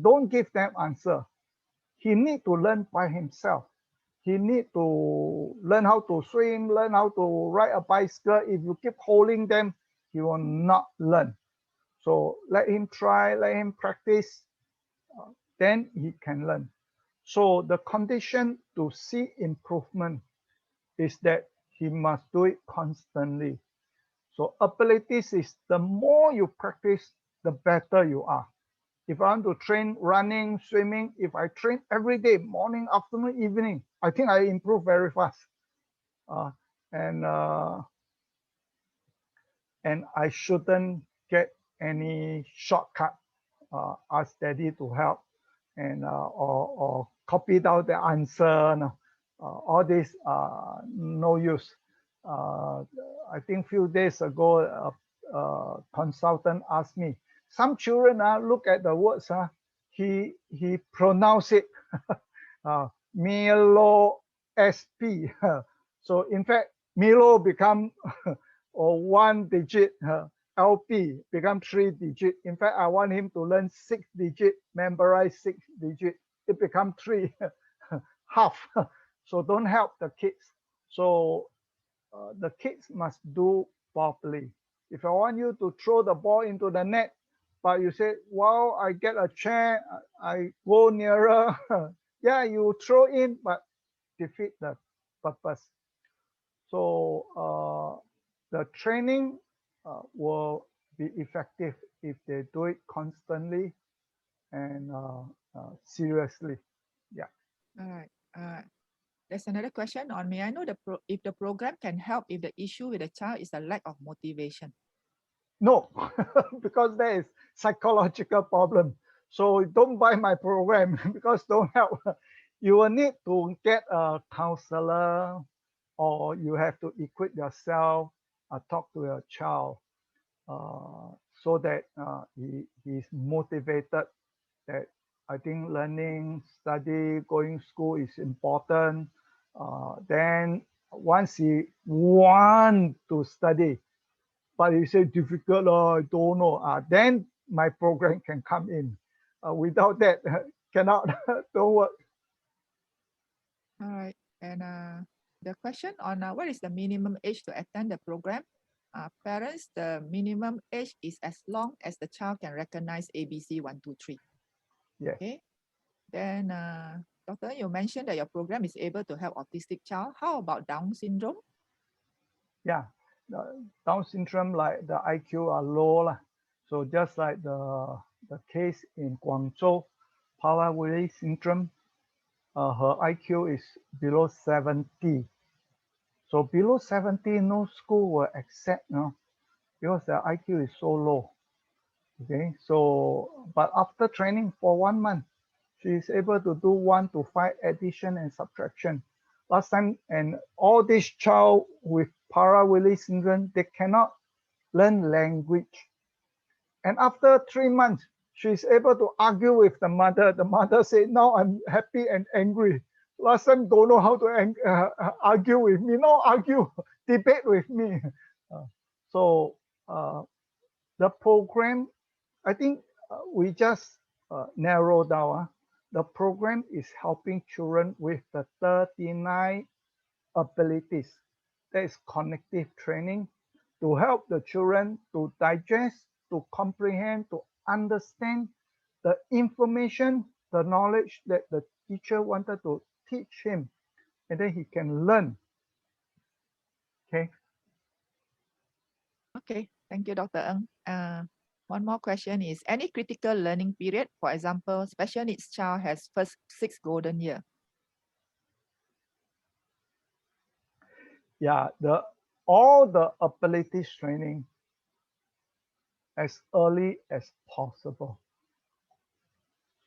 don't give them answer. he need to learn by himself. He need to learn how to swim, learn how to ride a bicycle. If you keep holding them, he will not learn. So let him try, let him practice, then he can learn. So the condition to see improvement is that he must do it constantly. So abilities is the more you practice, the better you are. If I want to train running, swimming, if I train every day, morning, afternoon, evening, I think I improve very fast. And I shouldn't get any shortcut, ask daddy to help, and or copy out the answer. No. All this no use. I think few days ago, a consultant asked me, some children look at the words, he pronounce it Milo SP. So in fact, Milo become or 1 digit, LP become 3 digit. In fact, I want him to learn 6 digit, memorize 6 digit. It become 3, half. So don't help the kids. So the kids must do properly. If I want you to throw the ball into the net, but you say, well, I get a chair, I go nearer. Yeah, you throw in, but defeat the purpose. So the training will be effective if they do it constantly and seriously. Yeah. All right. There's another question on, may I know if the program can help if the issue with the child is a lack of motivation? No, because there is psychological problem. So don't buy my program because don't help. You will need to get a counselor, or you have to equip yourself, talk to your child, so that he is motivated. That I think learning, study, going school is important. Then once he want to study, but you say difficult, I don't know, then my program can come in. Without that, cannot, don't work. All right. And the question on what is the minimum age to attend the program? Parents, the minimum age is as long as the child can recognize ABC 1, 2, 3. Yes. Okay. Then, Doctor, you mentioned that your program is able to help autistic child. How about Down syndrome? Yeah, Down syndrome, like the IQ are low. So just like the case in Quanto, Prader-Willi syndrome, her IQ is below 70. So below 70, no school will accept, no, because the IQ is so low. Okay, so but after training for 1 month, she is able to do 1 to 5 addition and subtraction. Last time, and all these child with Prader-Willi syndrome, they cannot learn language. And after 3 months, she's able to argue with the mother. The mother said, now I'm happy and angry. Last time, don't know how to argue with me. No, argue, debate with me. So the program, I think we just narrow down. The program is helping children with the 39 abilities. That is cognitive training to help the children to digest, to comprehend, to understand the information, the knowledge that the teacher wanted to teach him, and then he can learn. Okay. Okay, thank you, Dr. Ng. One more question is, any critical learning period? For example, special needs child has first 6 golden year. Yeah, all the abilities training as early as possible.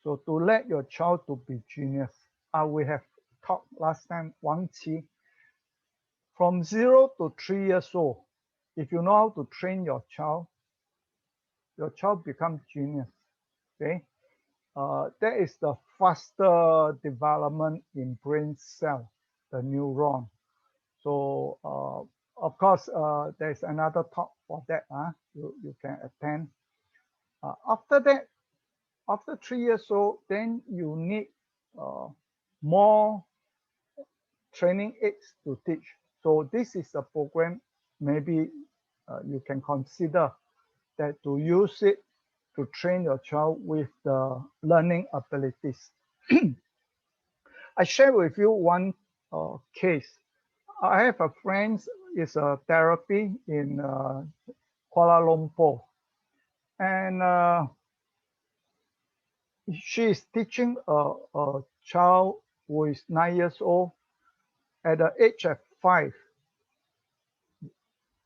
So to let your child to be genius, we have talked last time, Wang Qi, from 0 to 3 years old, if you know how to train your child becomes genius. Okay, that is the faster development in brain cell, the neuron. So of course, there's another talk for that. You can attend. After that, after 3 years old, then you need more training aids to teach. So this is a program maybe you can consider that to use it to train your child with the learning abilities. I share with you one case. I have a friend is a therapy in Kuala Lumpur, and she is teaching a child who is 9 years old. At the age of 5,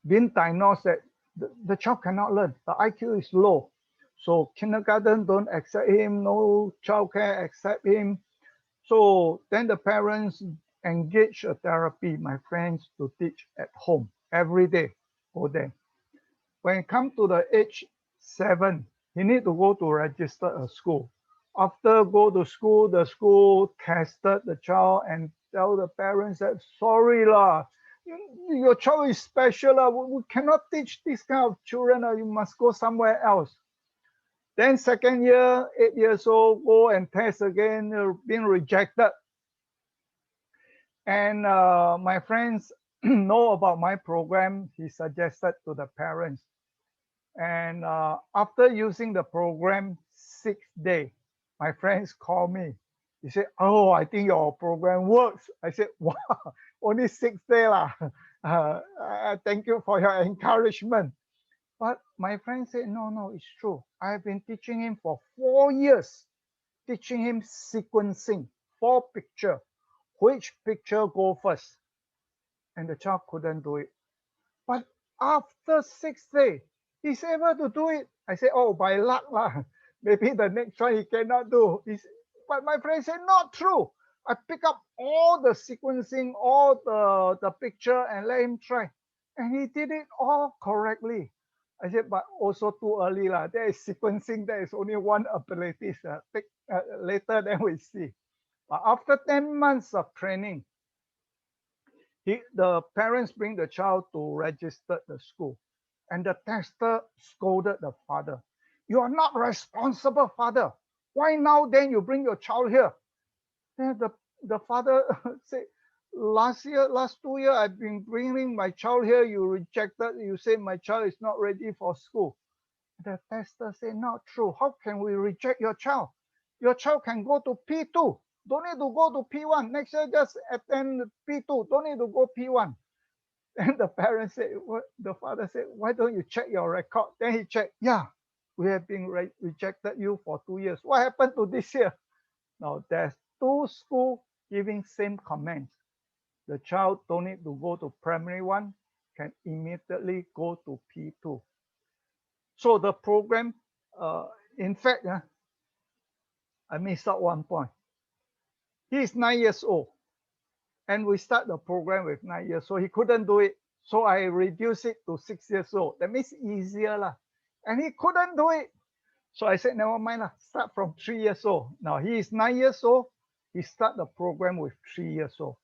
being diagnosed that the child cannot learn. The IQ is low. So kindergarten don't accept him, no childcare accept him. So then the parents engage a therapy, my friends, to teach at home every day. Go there. When it comes to the age 7, he need to go to register a school. After go to school, the school tested the child and tell the parents that sorry lah, your child is special lah. We cannot teach this kind of children. You must go somewhere else. Then second year, 8 years old, go and test again, being rejected. And my friends know about my program. He suggested to the parents. And after using the program 6 days, my friends call me. He said, oh, I think your program works. I said, wow, only 6 days lah. Thank you for your encouragement. But my friend said, no, it's true. I have been teaching him for 4 years, teaching him sequencing, 4 pictures. Which picture go first? And the child couldn't do it. But after 6 days, he's able to do it. I said, oh, by luck lah. Maybe the next one he cannot do. But my friend said, not true. I pick up all the sequencing, all the picture and let him try. And he did it all correctly. I said, but also too early lah. There is sequencing. There is only one ability. Later, then we see. But after 10 months of training, the parents bring the child to register the school. And the tester scolded the father. You are not responsible, father. Why now then you bring your child here? Then the father said, last 2 years, I've been bringing my child here. You rejected. You say my child is not ready for school. The tester said, not true. How can we reject your child? Your child can go to P2. Don't need to go to P1. Next year, just attend P2. Don't need to go P1. And the parents said, the father said, why don't you check your record? Then he checked, yeah, we have been rejected you for 2 years. What happened to this year? Now, there's 2 schools giving same comments. The child don't need to go to primary 1, can immediately go to P2. So the program, in fact, I missed out one point. He is 9 years old. And we start the program with 9 years, so he couldn't do it. So I reduced it to 6 years old. That means easier lah. And he couldn't do it. So I said, never mind lah. Start from 3 years old. Now he is 9 years old. He start the program with 3 years old.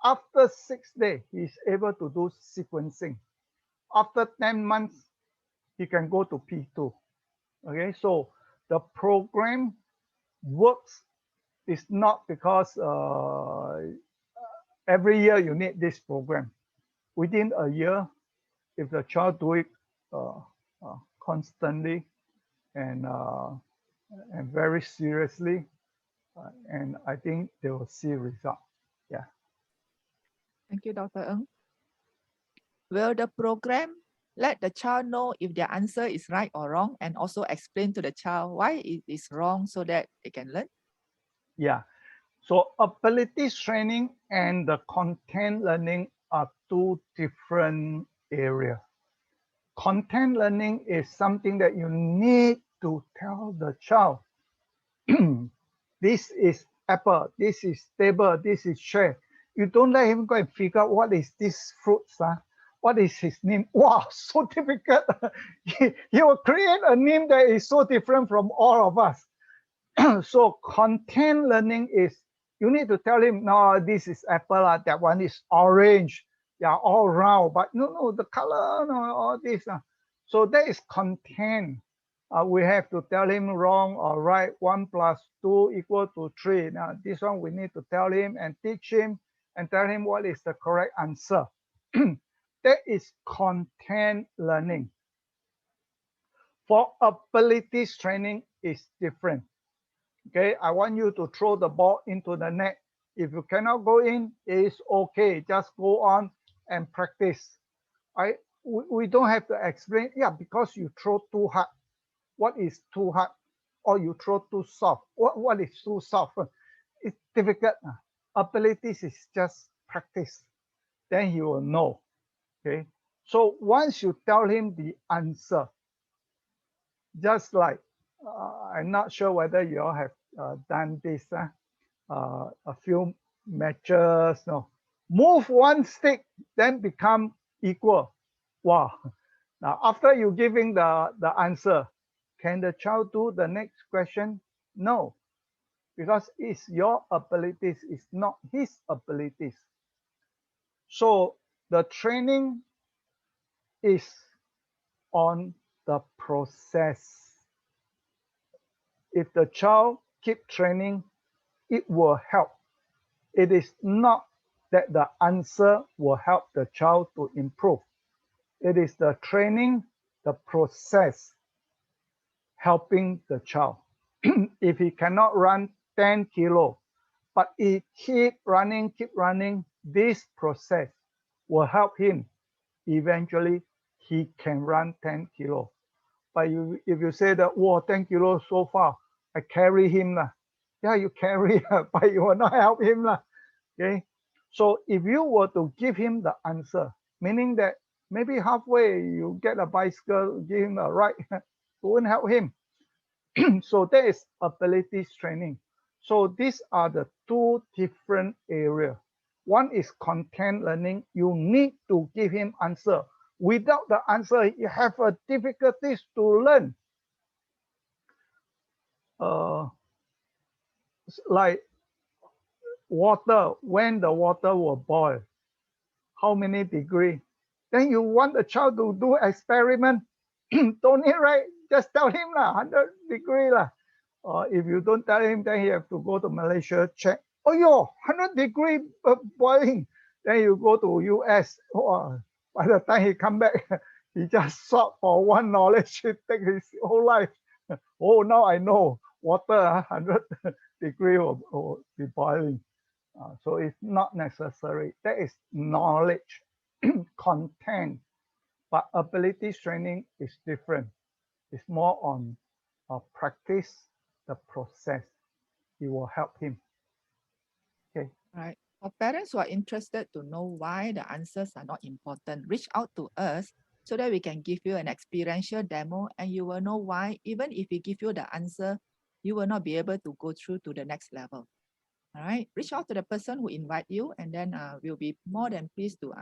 After 6 days, he is able to do sequencing. After 10 months, he can go to P2. Okay, so the program works. It's not because every year you need this program. Within a year, if the child do it constantly and very seriously, and I think they will see result. Yeah. Thank you, Dr. Ng. Will the program let the child know if their answer is right or wrong, and also explain to the child why it is wrong so that they can learn? Yeah. So abilities training and the content learning are 2 different areas. Content learning is something that you need to tell the child. This is apple, this is table, this is chair. You don't let him go and figure out what is this fruit, what is his name. Wow, so difficult. He will create a name that is so different from all of us. So content learning is, you need to tell him, no, this is apple, that one is orange. They are all round, but no, the color, no, all this. So that is content. we have to tell him wrong or right. 1 + 2 = 3. Now this one we need to tell him and teach him and tell him what is the correct answer. That is content learning. For abilities training is different. Okay, I want you to throw the ball into the net. If you cannot go in, it's okay. Just go on and practice. We don't have to explain. Yeah, because you throw too hard. What is too hard? Or you throw too soft. What is too soft? It's difficult. Abilities is just practice. Then he will know. Okay. So once you tell him the answer, just like I'm not sure whether you all have done this. A few matches. No, move one stick, then become equal. Wow. Now after you giving the answer, can the child do the next question? No, because it's your abilities, it's not his abilities. So the training is on the process. If the child keep training, it will help. It is not that the answer will help the child to improve. It is the training, the process helping the child. If he cannot run 10 kilo, but he keep running, this process will help him. Eventually, he can run 10 kilo. But if you say that, whoa, 10 kilos so far, I carry him. Yeah, you carry, but you will not help him. Okay. So if you were to give him the answer, meaning that maybe halfway you get a bicycle, give him a ride, it won't help him. So that is abilities training. So these are the two different areas. One is content learning. You need to give him answer. Without the answer, you have a difficulties to learn. Like water, when the water will boil, how many degrees? Then you want the child to do experiment. Don't need, right? Just tell him 100 degrees. If you don't tell him, then he have to go to Malaysia, check. Oh, 100 degrees boiling. Then you go to US. By the time he come back, he just sought for one knowledge. It takes his whole life. Oh, now I know water 100 degrees will be boiling. So it's not necessary. That is knowledge, content. But abilities training is different. It's more on practice, the process. It will help him. Okay. Right. For parents who are interested to know why the answers are not important, reach out to us so that we can give you an experiential demo and you will know why, even if we give you the answer, you will not be able to go through to the next level. All right. Reach out to the person who invite you, and then we'll be more than pleased to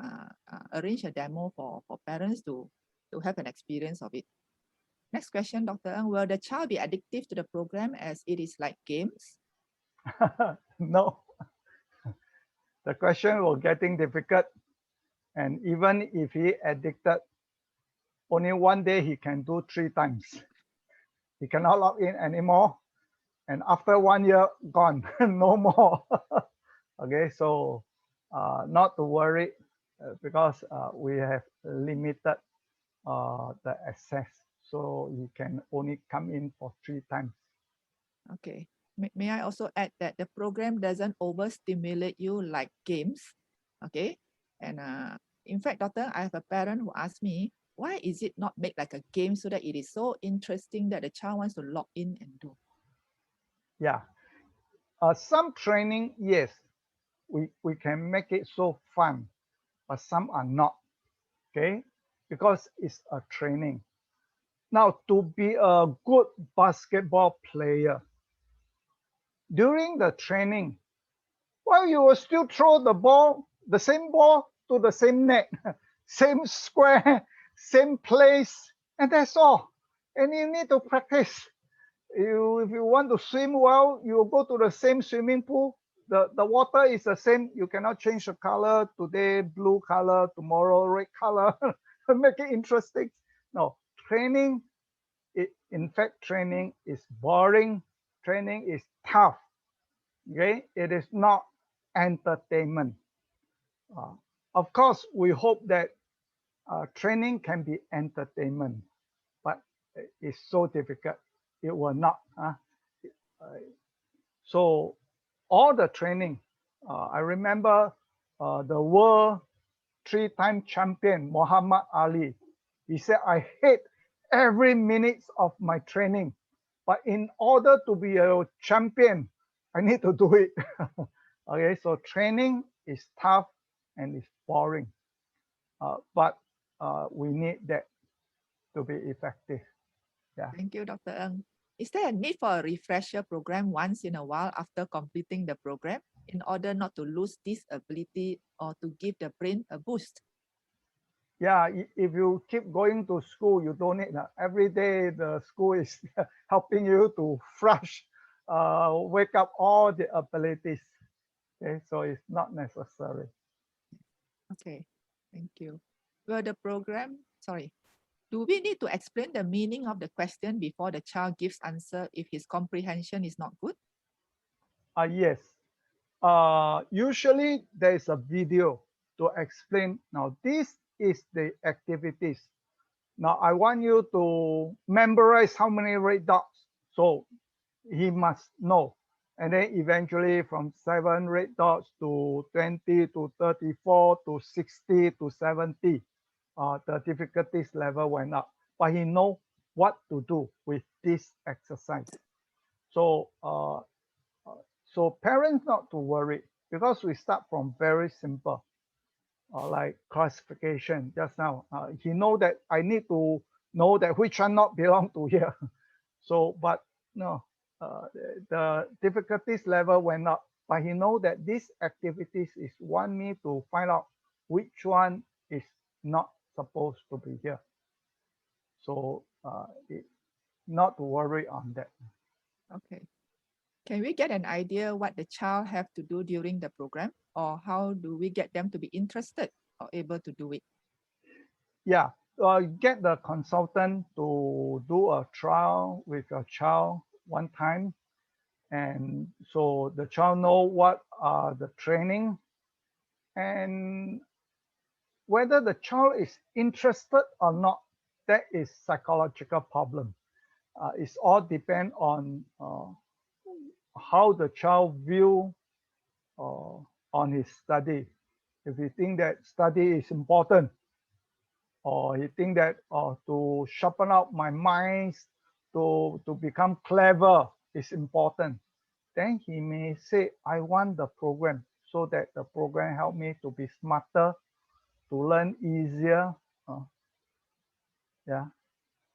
arrange a demo for parents to have an experience of it. Next question, Dr. Ng, will the child be addictive to the program as it is like games? No. The question will getting difficult. And even if he addicted, only one day he can do 3 times. He cannot log in anymore. And after 1 year, gone, no more. Okay, so not to worry because we have limited the access. So you can only come in for 3 times. Okay. May I also add that the program doesn't overstimulate you like games. Okay. And in fact, Doctor, I have a parent who asked me, why is it not made like a game so that it is so interesting that the child wants to log in and do? Yeah. Some training, yes, we can make it so fun, but some are not. Okay. Because it's a training. Now, to be a good basketball player, during the training, well, you will still throw the same ball to the same net, same square, same place, and that's all. And you need to practice. If you want to swim well, you will go to the same swimming pool. The water is the same. You cannot change the color. Today, blue color, tomorrow, red color. Make it interesting. No, training in fact, training is boring. Training is tough. Okay, it is not entertainment. Of course, we hope that training can be entertainment, but it's so difficult. It will not. So all the training, I remember the world 3-time champion Muhammad Ali. He said, "I hate every minute of my training, but in order to be a champion, I need to do it." Okay, so training is tough and it's boring, but we need that to be effective. Yeah. Thank you, Dr. Ng. Is there a need for a refresher program once in a while after completing the program in order not to lose this ability or to give the brain a boost? Yeah, if you keep going to school, you don't need every day. The school is helping you to wake up all the abilities. Okay, so it's not necessary. Okay, thank you. Will the program, sorry, do we need to explain the meaning of the question before the child gives answer if his comprehension is not good? Yes. Usually there is a video to explain. Now, this is the activities. Now, I want you to memorize how many red dots. So he must know. And then eventually from 7 red dots to 20 to 34 to 60 to 70, the difficulties level went up. But he know what to do with this exercise. So so parents not to worry, because we start from very simple, like classification just now. He know that I need to know that which one not belong to here. So, but no, the difficulties level went up, but he know that these activities is want me to find out which one is not supposed to be here. So not to worry on that. Okay. Can we get an idea what the child have to do during the program, or how do we get them to be interested or able to do it? Yeah, get the consultant to do a trial with your child one time, and so the child know what are the training and whether the child is interested or not. That is psychological problem. It's all depend on how the child view on his study. If he think that study is important, or he think that to sharpen up my mind, to become clever is important, then he may say, I want the program so that the program help me to be smarter, to learn easier. Yeah.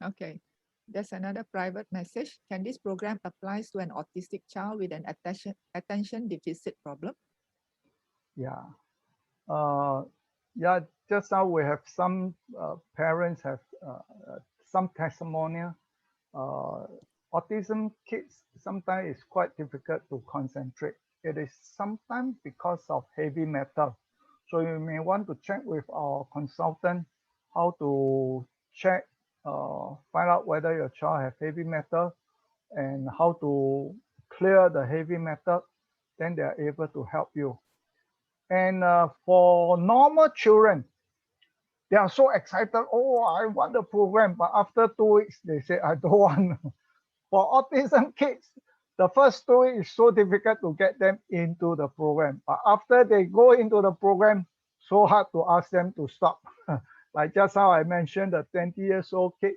Okay. There's another private message. Can this program applies to an autistic child with an attention deficit problem? Yeah. Yeah, just now we have some parents have some testimonial. Autism kids sometimes it's quite difficult to concentrate. It is sometimes because of heavy metal. So you may want to check with our consultant how to check, find out whether your child have heavy metal and how to clear the heavy metal. Then they are able to help you. And for normal children, they are so excited. Oh, I want the program. But after 2 weeks, they say, I don't want. For autism kids, the first 2 weeks is so difficult to get them into the program. But after they go into the program, so hard to ask them to stop. Like just how I mentioned, the 20 years old kid,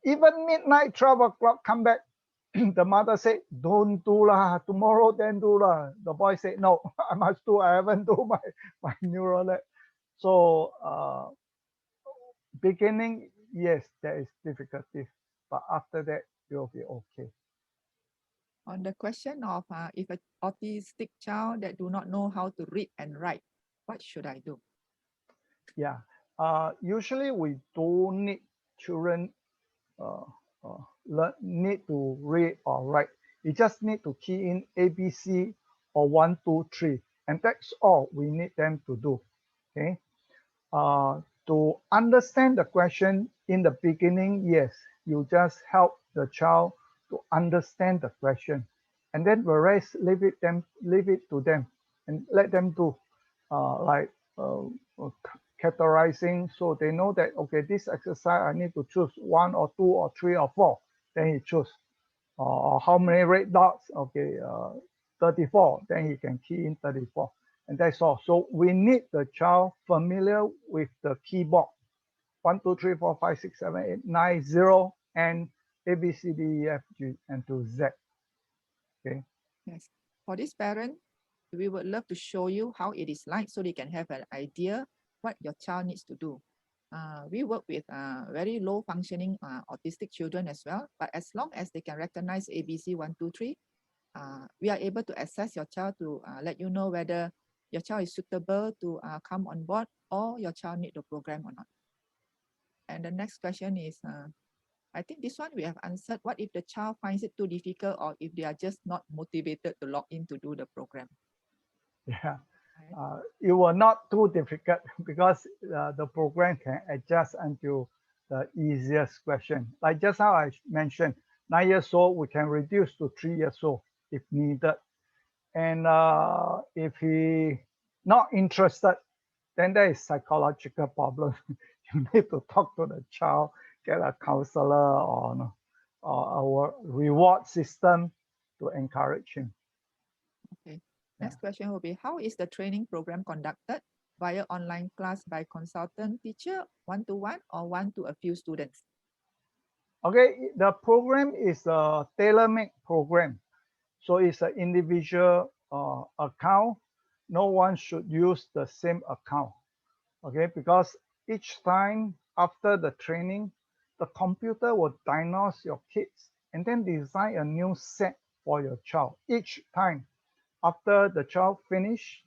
even midnight, 12 o'clock, come back. The mother said, don't do lah, tomorrow then do lah. The boy said, no, I must do, I haven't do my NeuroLAT. So beginning, yes, there is difficulty, but after that, you'll be okay. On the question of if an autistic child that do not know how to read and write, what should I do? Yeah, usually we don't need children need to read or write. You just need to key in ABC or 1, 2, 3, and that's all we need them to do. Okay. To understand the question in the beginning, yes, you just help the child to understand the question, and then the rest leave it to them, and let them do like categorizing, so they know that okay, this exercise I need to choose 1 or 2 or 3 or 4. Then he choose. Or how many red dots? Okay, 34. Then he can key in 34, and that's all. So we need the child familiar with the keyboard. 1, 2, 3, 4, 5, 6, 7, 8, 9, 0, and A, B, C, D, E, F, G, and to Z. Okay. Yes. For this parent, we would love to show you how it is like so they can have an idea what your child needs to do. We work with very low functioning autistic children as well, but as long as they can recognize ABC 1, 2, 3, we are able to assess your child to let you know whether your child is suitable to come on board or your child need the program or not. And the next question is, I think this one we have answered. What if the child finds it too difficult or if they are just not motivated to log in to do the program? Yeah, it was not too difficult because the program can adjust until the easiest question. Like just how I mentioned, 9 years old, we can reduce to 3 years old if needed. And if he not interested, then there is psychological problem. You need to talk to the child, get a counselor or our reward system to encourage him. Okay. Next question will be, how is the training program conducted? Via online class by consultant teacher, one-to-one, or one to a few students? Okay, the program is a tailor-made program. So it's an individual account. No one should use the same account. Okay, because each time after the training, the computer will diagnose your kids and then design a new set for your child. Each time after the child finish,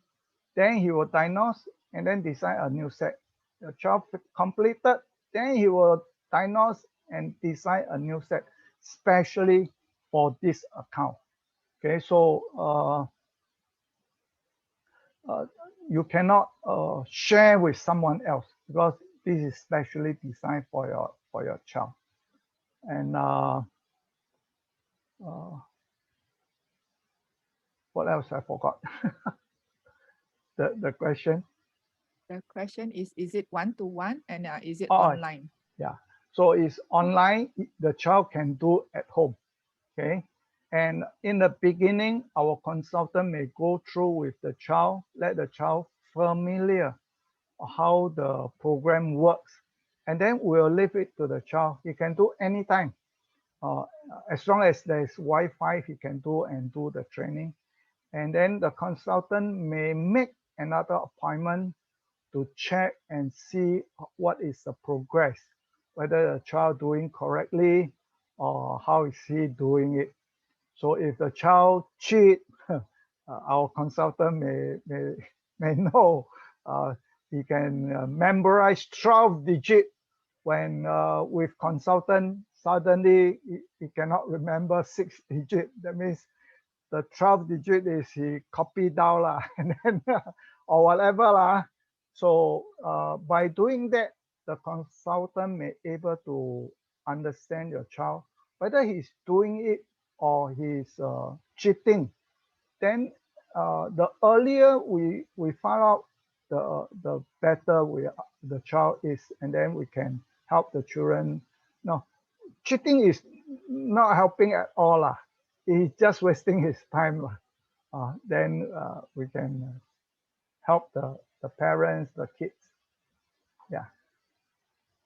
then he will diagnose and then design a new set. The child completed, then he will diagnose and design a new set, especially for this account. Okay, so you cannot share with someone else because this is specially designed for your child. And what else I forgot? the question. The question is it one-to-one and is it online? Yeah, so it's online. The child can do at home. Okay, and in the beginning, our consultant may go through with the child, let the child familiar how the program works, and then we'll leave it to the child. He can do anytime. As long as there's Wi-Fi, he can do the training. And then the consultant may make another appointment to check and see what is the progress, whether the child doing correctly or how is he doing it. So if the child cheat, our consultant may know he can memorize 12 digit. When with consultant, suddenly he cannot remember 6 digit. That means the 12 digit is he copied down lah, and then or whatever lah. So by doing that, the consultant may able to understand your child, whether he's doing it or he's cheating. Then the earlier we find out, the better the child is, and then we can help the children. No, cheating is not helping at all lah. He's just wasting his time lah. Then we can help the parents, the kids. Yeah.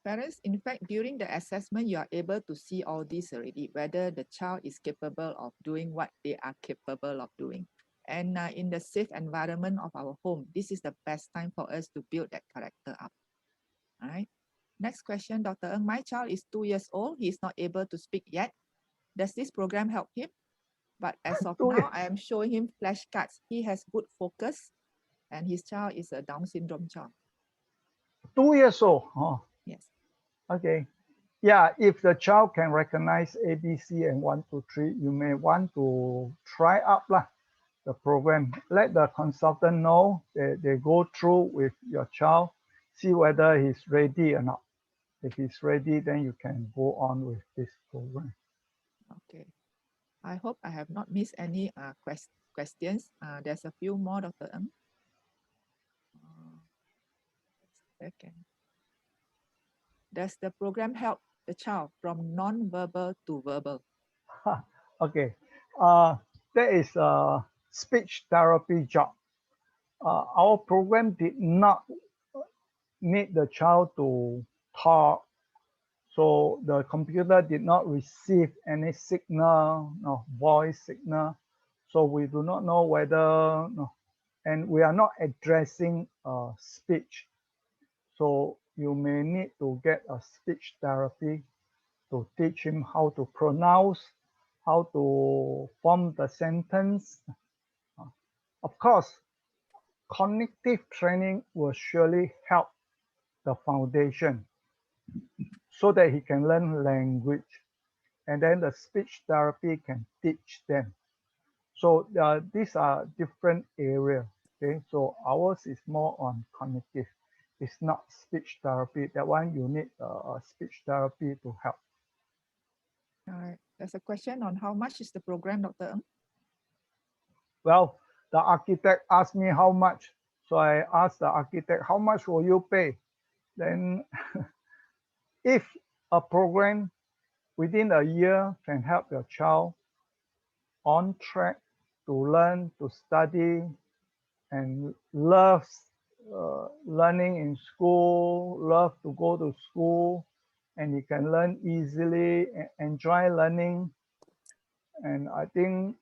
Parents, in fact, during the assessment, you are able to see all this already, whether the child is capable of doing what they are capable of doing. And in the safe environment of our home, this is the best time for us to build that character up. All right. Next question, Dr. Ng. My child is 2 years old. He is not able to speak yet. Does this program help him? But as of now, I am showing him flashcards. He has good focus, and his child is a Down syndrome child. 2 years old. Oh. Yes. Okay. Yeah, if the child can recognize ABC and 1, 2, 3, you may want to try up lah, the program. Let the consultant know. They go through with your child, see whether he's ready or not. If he's ready, then you can go on with this program. Okay. I hope I have not missed any questions. There's a few more, Dr. Ng. Second. Does the program help the child from non-verbal to verbal? Okay. That is a speech therapy job. Our program did not need the child to talk. So the computer did not receive any signal, no voice signal. So we do not know whether, and we are not addressing speech. So you may need to get a speech therapy to teach him how to pronounce, how to form the sentence. Of course, cognitive training will surely help the foundation so that he can learn language. And then the speech therapy can teach them. So these are different areas. Okay, so ours is more on cognitive. It's not speech therapy. That one you need a speech therapy to help. All right. There's a question on how much is the program, Dr. Ng? Well, the architect asked me how much. So I asked the architect, how much will you pay? Then if a program within a year can help your child on track to learn, to study, and loves learning in school, love to go to school, and he can learn easily, enjoy learning. And I think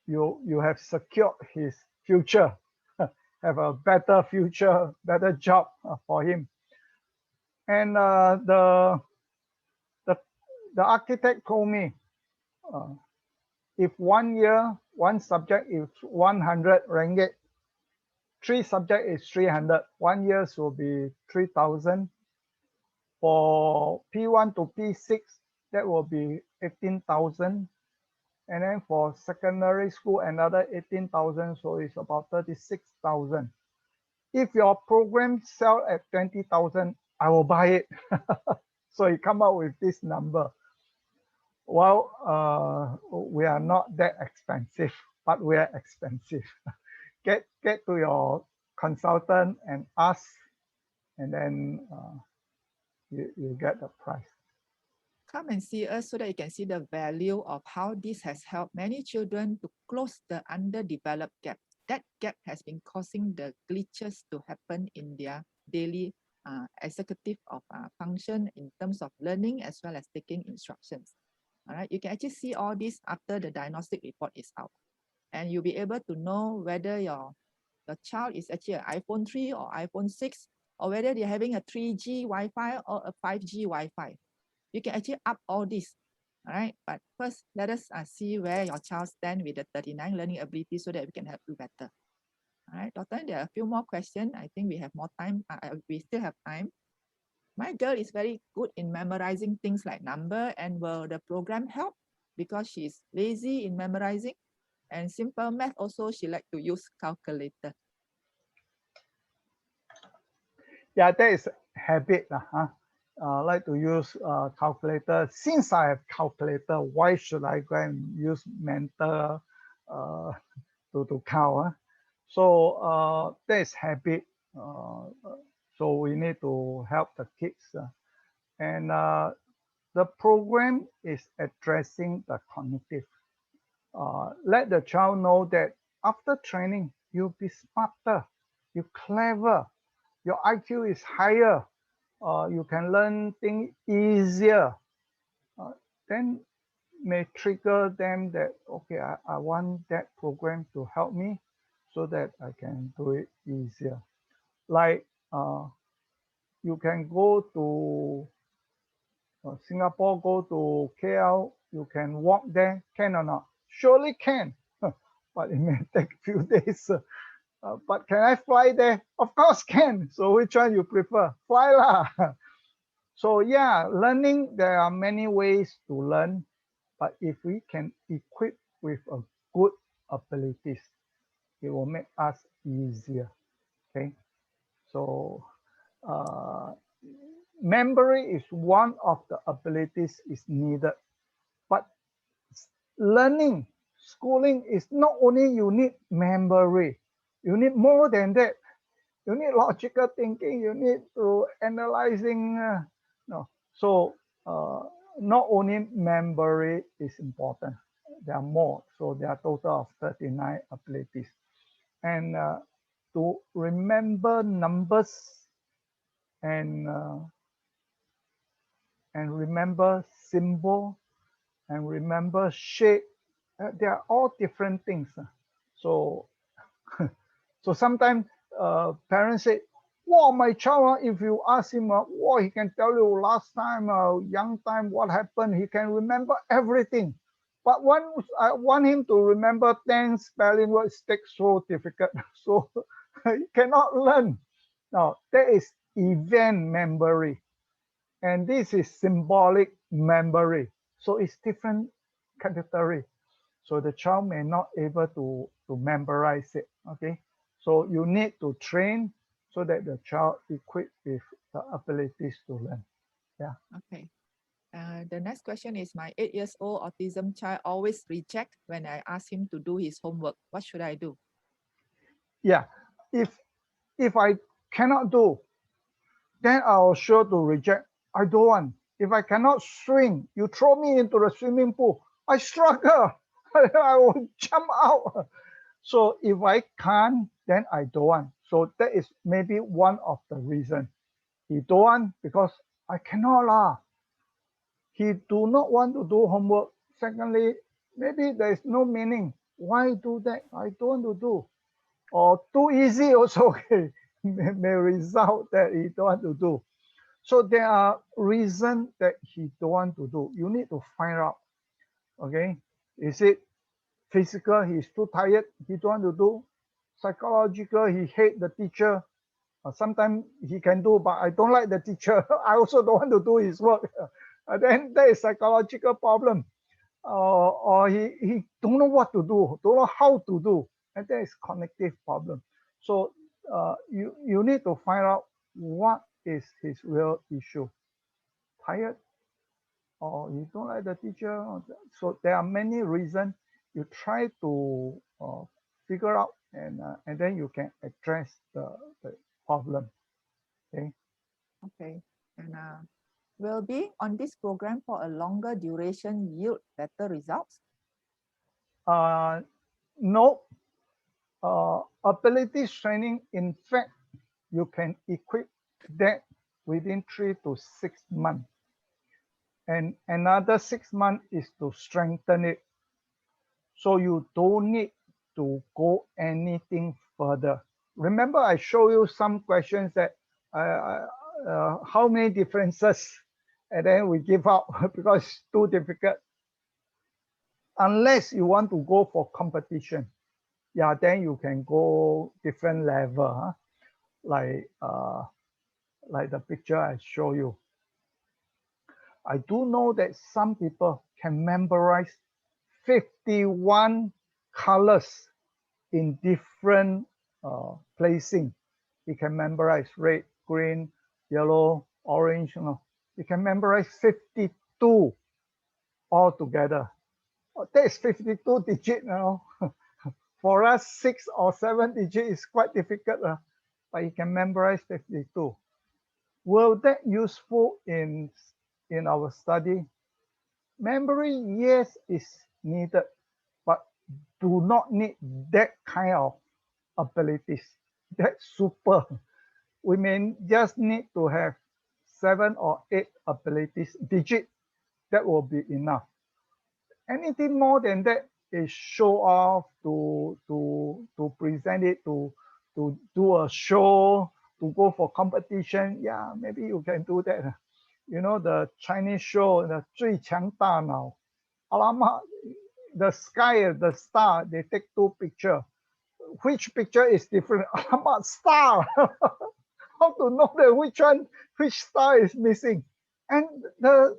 you have secured his future, have a better future, better job for him. And the architect told me, if 1 year, one subject is 100 ringgit, 3 subject is 300, 1 year will be 3,000. For P1 to P6, that will be 18,000. And then for secondary school, another 18,000, so it's about 36,000. If your program sell at 20,000, I will buy it. So you come up with this number. Well, we are not that expensive, but we are expensive. Get to your consultant and ask, and then you get the price. Come and see us so that you can see the value of how this has helped many children to close the underdeveloped gap. That gap has been causing the glitches to happen in their daily executive of function in terms of learning as well as taking instructions. All right, you can actually see all this after the diagnostic report is out, and you'll be able to know whether your child is actually an iPhone 3 or iPhone 6, or whether they're having a 3G Wi-Fi or a 5G Wi-Fi. You can actually up all this. All right, but first let us see where your child stands with the 39 learning abilities so that we can help you better. All right, Doctor, there are a few more questions. I think we have more time. We still have time. My girl is very good in memorizing things like number, and will the program help? Because she's lazy in memorizing, and simple math also she like to use calculator. Yeah, that is habit. Like to use calculator. Since I have calculator, why should I go and use mental to count? So that is habit. So we need to help the kids. And the program is addressing the cognitive. Let the child know that after training, you'll be smarter, you're clever, your IQ is higher, you can learn things easier. Then may trigger them that, okay, I want that program to help me so that I can do it easier. Like you can go to Singapore, go to KL, you can walk there, can or not? Surely can, but it may take a few days. But can I fly there? Of course can. So which one you prefer? Fly lah. So yeah, learning, there are many ways to learn, but if we can equip with a good abilities, it will make us easier. Okay, so memory is one of the abilities is needed, but learning, schooling is not only you need memory, you need more than that. You need logical thinking, you need to analyzing. No, so not only memory is important, there are more. So there are total of 39 abilities. And to remember numbers and remember symbol and remember shape, they are all different things. So so sometimes parents say, "Wow, my child, if you ask him, wow, he can tell you last time, young time, what happened. He can remember everything." But when I want him to remember 10 spelling words, takes so difficult. So he cannot learn. Now, that is event memory. And this is symbolic memory. So it's different category. So the child may not able to memorize it. Okay. So you need to train so that the child equipped with the abilities to learn. Yeah. Okay. The next question is, my 8 years old autism child always reject when I ask him to do his homework. What should I do? Yeah. If I cannot do, then I'll sure to reject. I don't want. If I cannot swim, you throw me into the swimming pool, I struggle. I will jump out. So if I can't, then I don't want. So that is maybe one of the reasons. He don't want because I cannot lah. He do not want to do homework. Secondly, maybe there is no meaning. Why do that? I don't want to do. Or too easy also okay. may result that he don't want to do. So there are reasons that he don't want to do. You need to find out. Okay, is it physical? He's too tired. He don't want to do. Psychological. He hate the teacher. Sometimes he can do, but I don't like the teacher. I also don't want to do his work. Then there is psychological problem. Or he don't know what to do, don't know how to do, and there is cognitive problem. So you need to find out what is his real issue. Tired, or you don't like the teacher. So there are many reasons. You try to figure out, and then you can address the problem. Okay. Okay. And will being on this program for a longer duration yield better results? No. Ability training, in fact, you can equip that within 3 to 6 months. And another 6 months is to strengthen it. So you don't need to go anything further. Remember, I show you some questions that how many differences, and then we give up because it's too difficult. Unless you want to go for competition, yeah, then you can go different level, huh? Like the picture I show you. I do know that some people can memorize 51 colors in different placing. You can memorize red, green, yellow, orange. You know, you can memorize 52 altogether. That is 52 digit now. For us, 6 or 7 digit is quite difficult, but you can memorize 52. Will that useful in our study? Memory, yes, is needed, but do not need that kind of abilities. That's super. We may just need to have 7 or 8 abilities, digit. That will be enough. Anything more than that is show off, to present it, to do a show, to go for competition. Yeah, maybe you can do that. You know, the Chinese show, the 最强大脑. Alamak, the sky, the star, they take 2 pictures. Which picture is different? Alamak, star. How to know that which star is missing? And the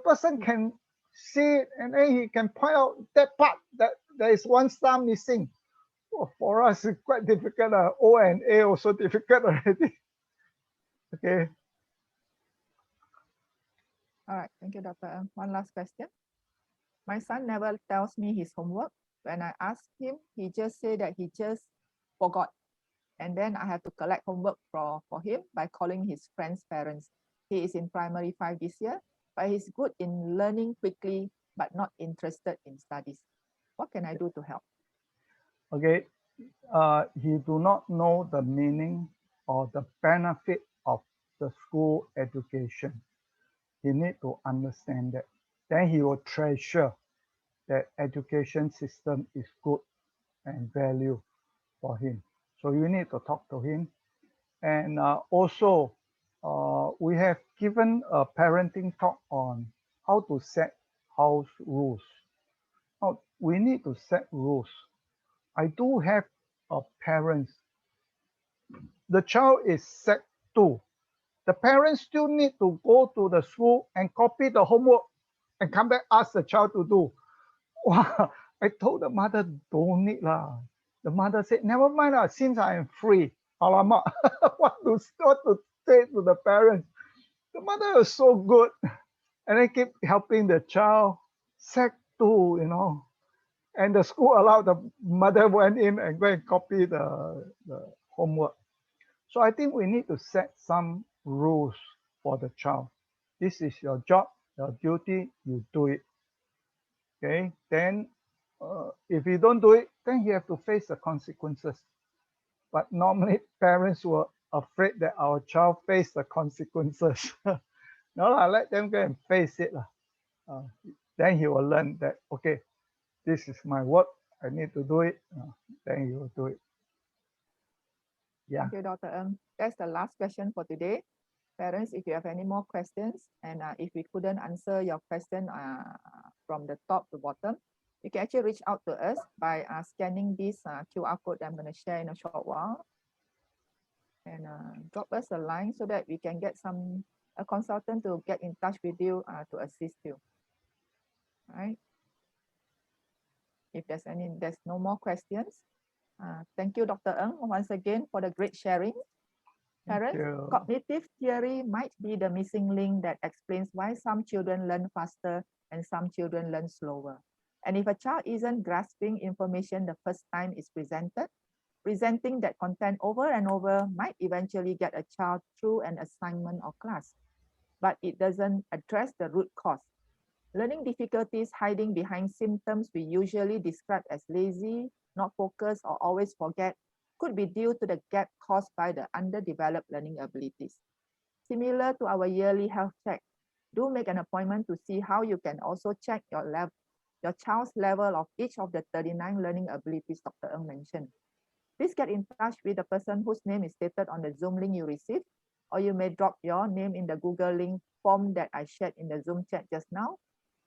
person can see it, and then he can point out that part that there is 1 star missing. Oh, for us, it's quite difficult. O and A also difficult already. Okay. All right, thank you, Dr. Ng. One last question. My son never tells me his homework. When I ask him, he just say that he just forgot. And then I have to collect homework for him by calling his friends' parents. He is in primary 5 this year, but he's good in learning quickly, but not interested in studies. What can I do to help? Okay, he do not know the meaning or the benefit of the school education. He need to understand that. Then he will treasure that education system is good and value for him. So you need to talk to him. And also, we have given a parenting talk on how to set house rules. Now, we need to set rules. I do have a parent. The child is Sec 2. The parents still need to go to the school and copy the homework and come back ask the child to do. Wow, I told the mother, don't need lah. The mother said, never mind lah, since I am free. Alamak, what to say to the parents? The mother was so good. And I keep helping the child, Sec 2, you know. And the school allowed the mother went in and go and copy the homework. So I think we need to set some rules for the child. This is your job, your duty, you do it. Okay, then if you don't do it, then you have to face the consequences. But normally parents were afraid that our child face the consequences. No, I let them go and face it. Then he will learn that, okay, this is my work, I need to do it. Then he will do it. Yeah. Thank you, Dr. Ng. That's the last question for today. Parents, if you have any more questions, and if we couldn't answer your question from the top to bottom, you can actually reach out to us by scanning this QR code that I'm going to share in a short while. And drop us a line so that we can get a consultant to get in touch with you to assist you. All right. If there's no more questions, thank you, Dr. Ng, once again for the great sharing. Parents, cognitive theory might be the missing link that explains why some children learn faster and some children learn slower. And if a child isn't grasping information the first time it's presented, presenting that content over and over might eventually get a child through an assignment or class, but it doesn't address the root cause. Learning difficulties hiding behind symptoms we usually describe as lazy, not focused, or always forget could be due to the gap caused by the underdeveloped learning abilities. Similar to our yearly health check, do make an appointment to see how you can also check your child's level of each of the 39 learning abilities Dr. Ng mentioned. Please get in touch with the person whose name is stated on the Zoom link you received, or you may drop your name in the Google link form that I shared in the Zoom chat just now,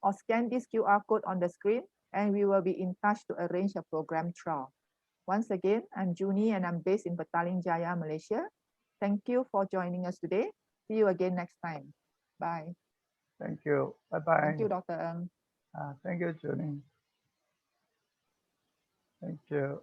or scan this QR code on the screen, and we will be in touch to arrange a program trial. Once again, I'm Junie and I'm based in Petaling Jaya, Malaysia. Thank you for joining us today. See you again next time. Bye. Thank you. Bye-bye. Thank you, Dr. Ng. Thank you, Junie. Thank you.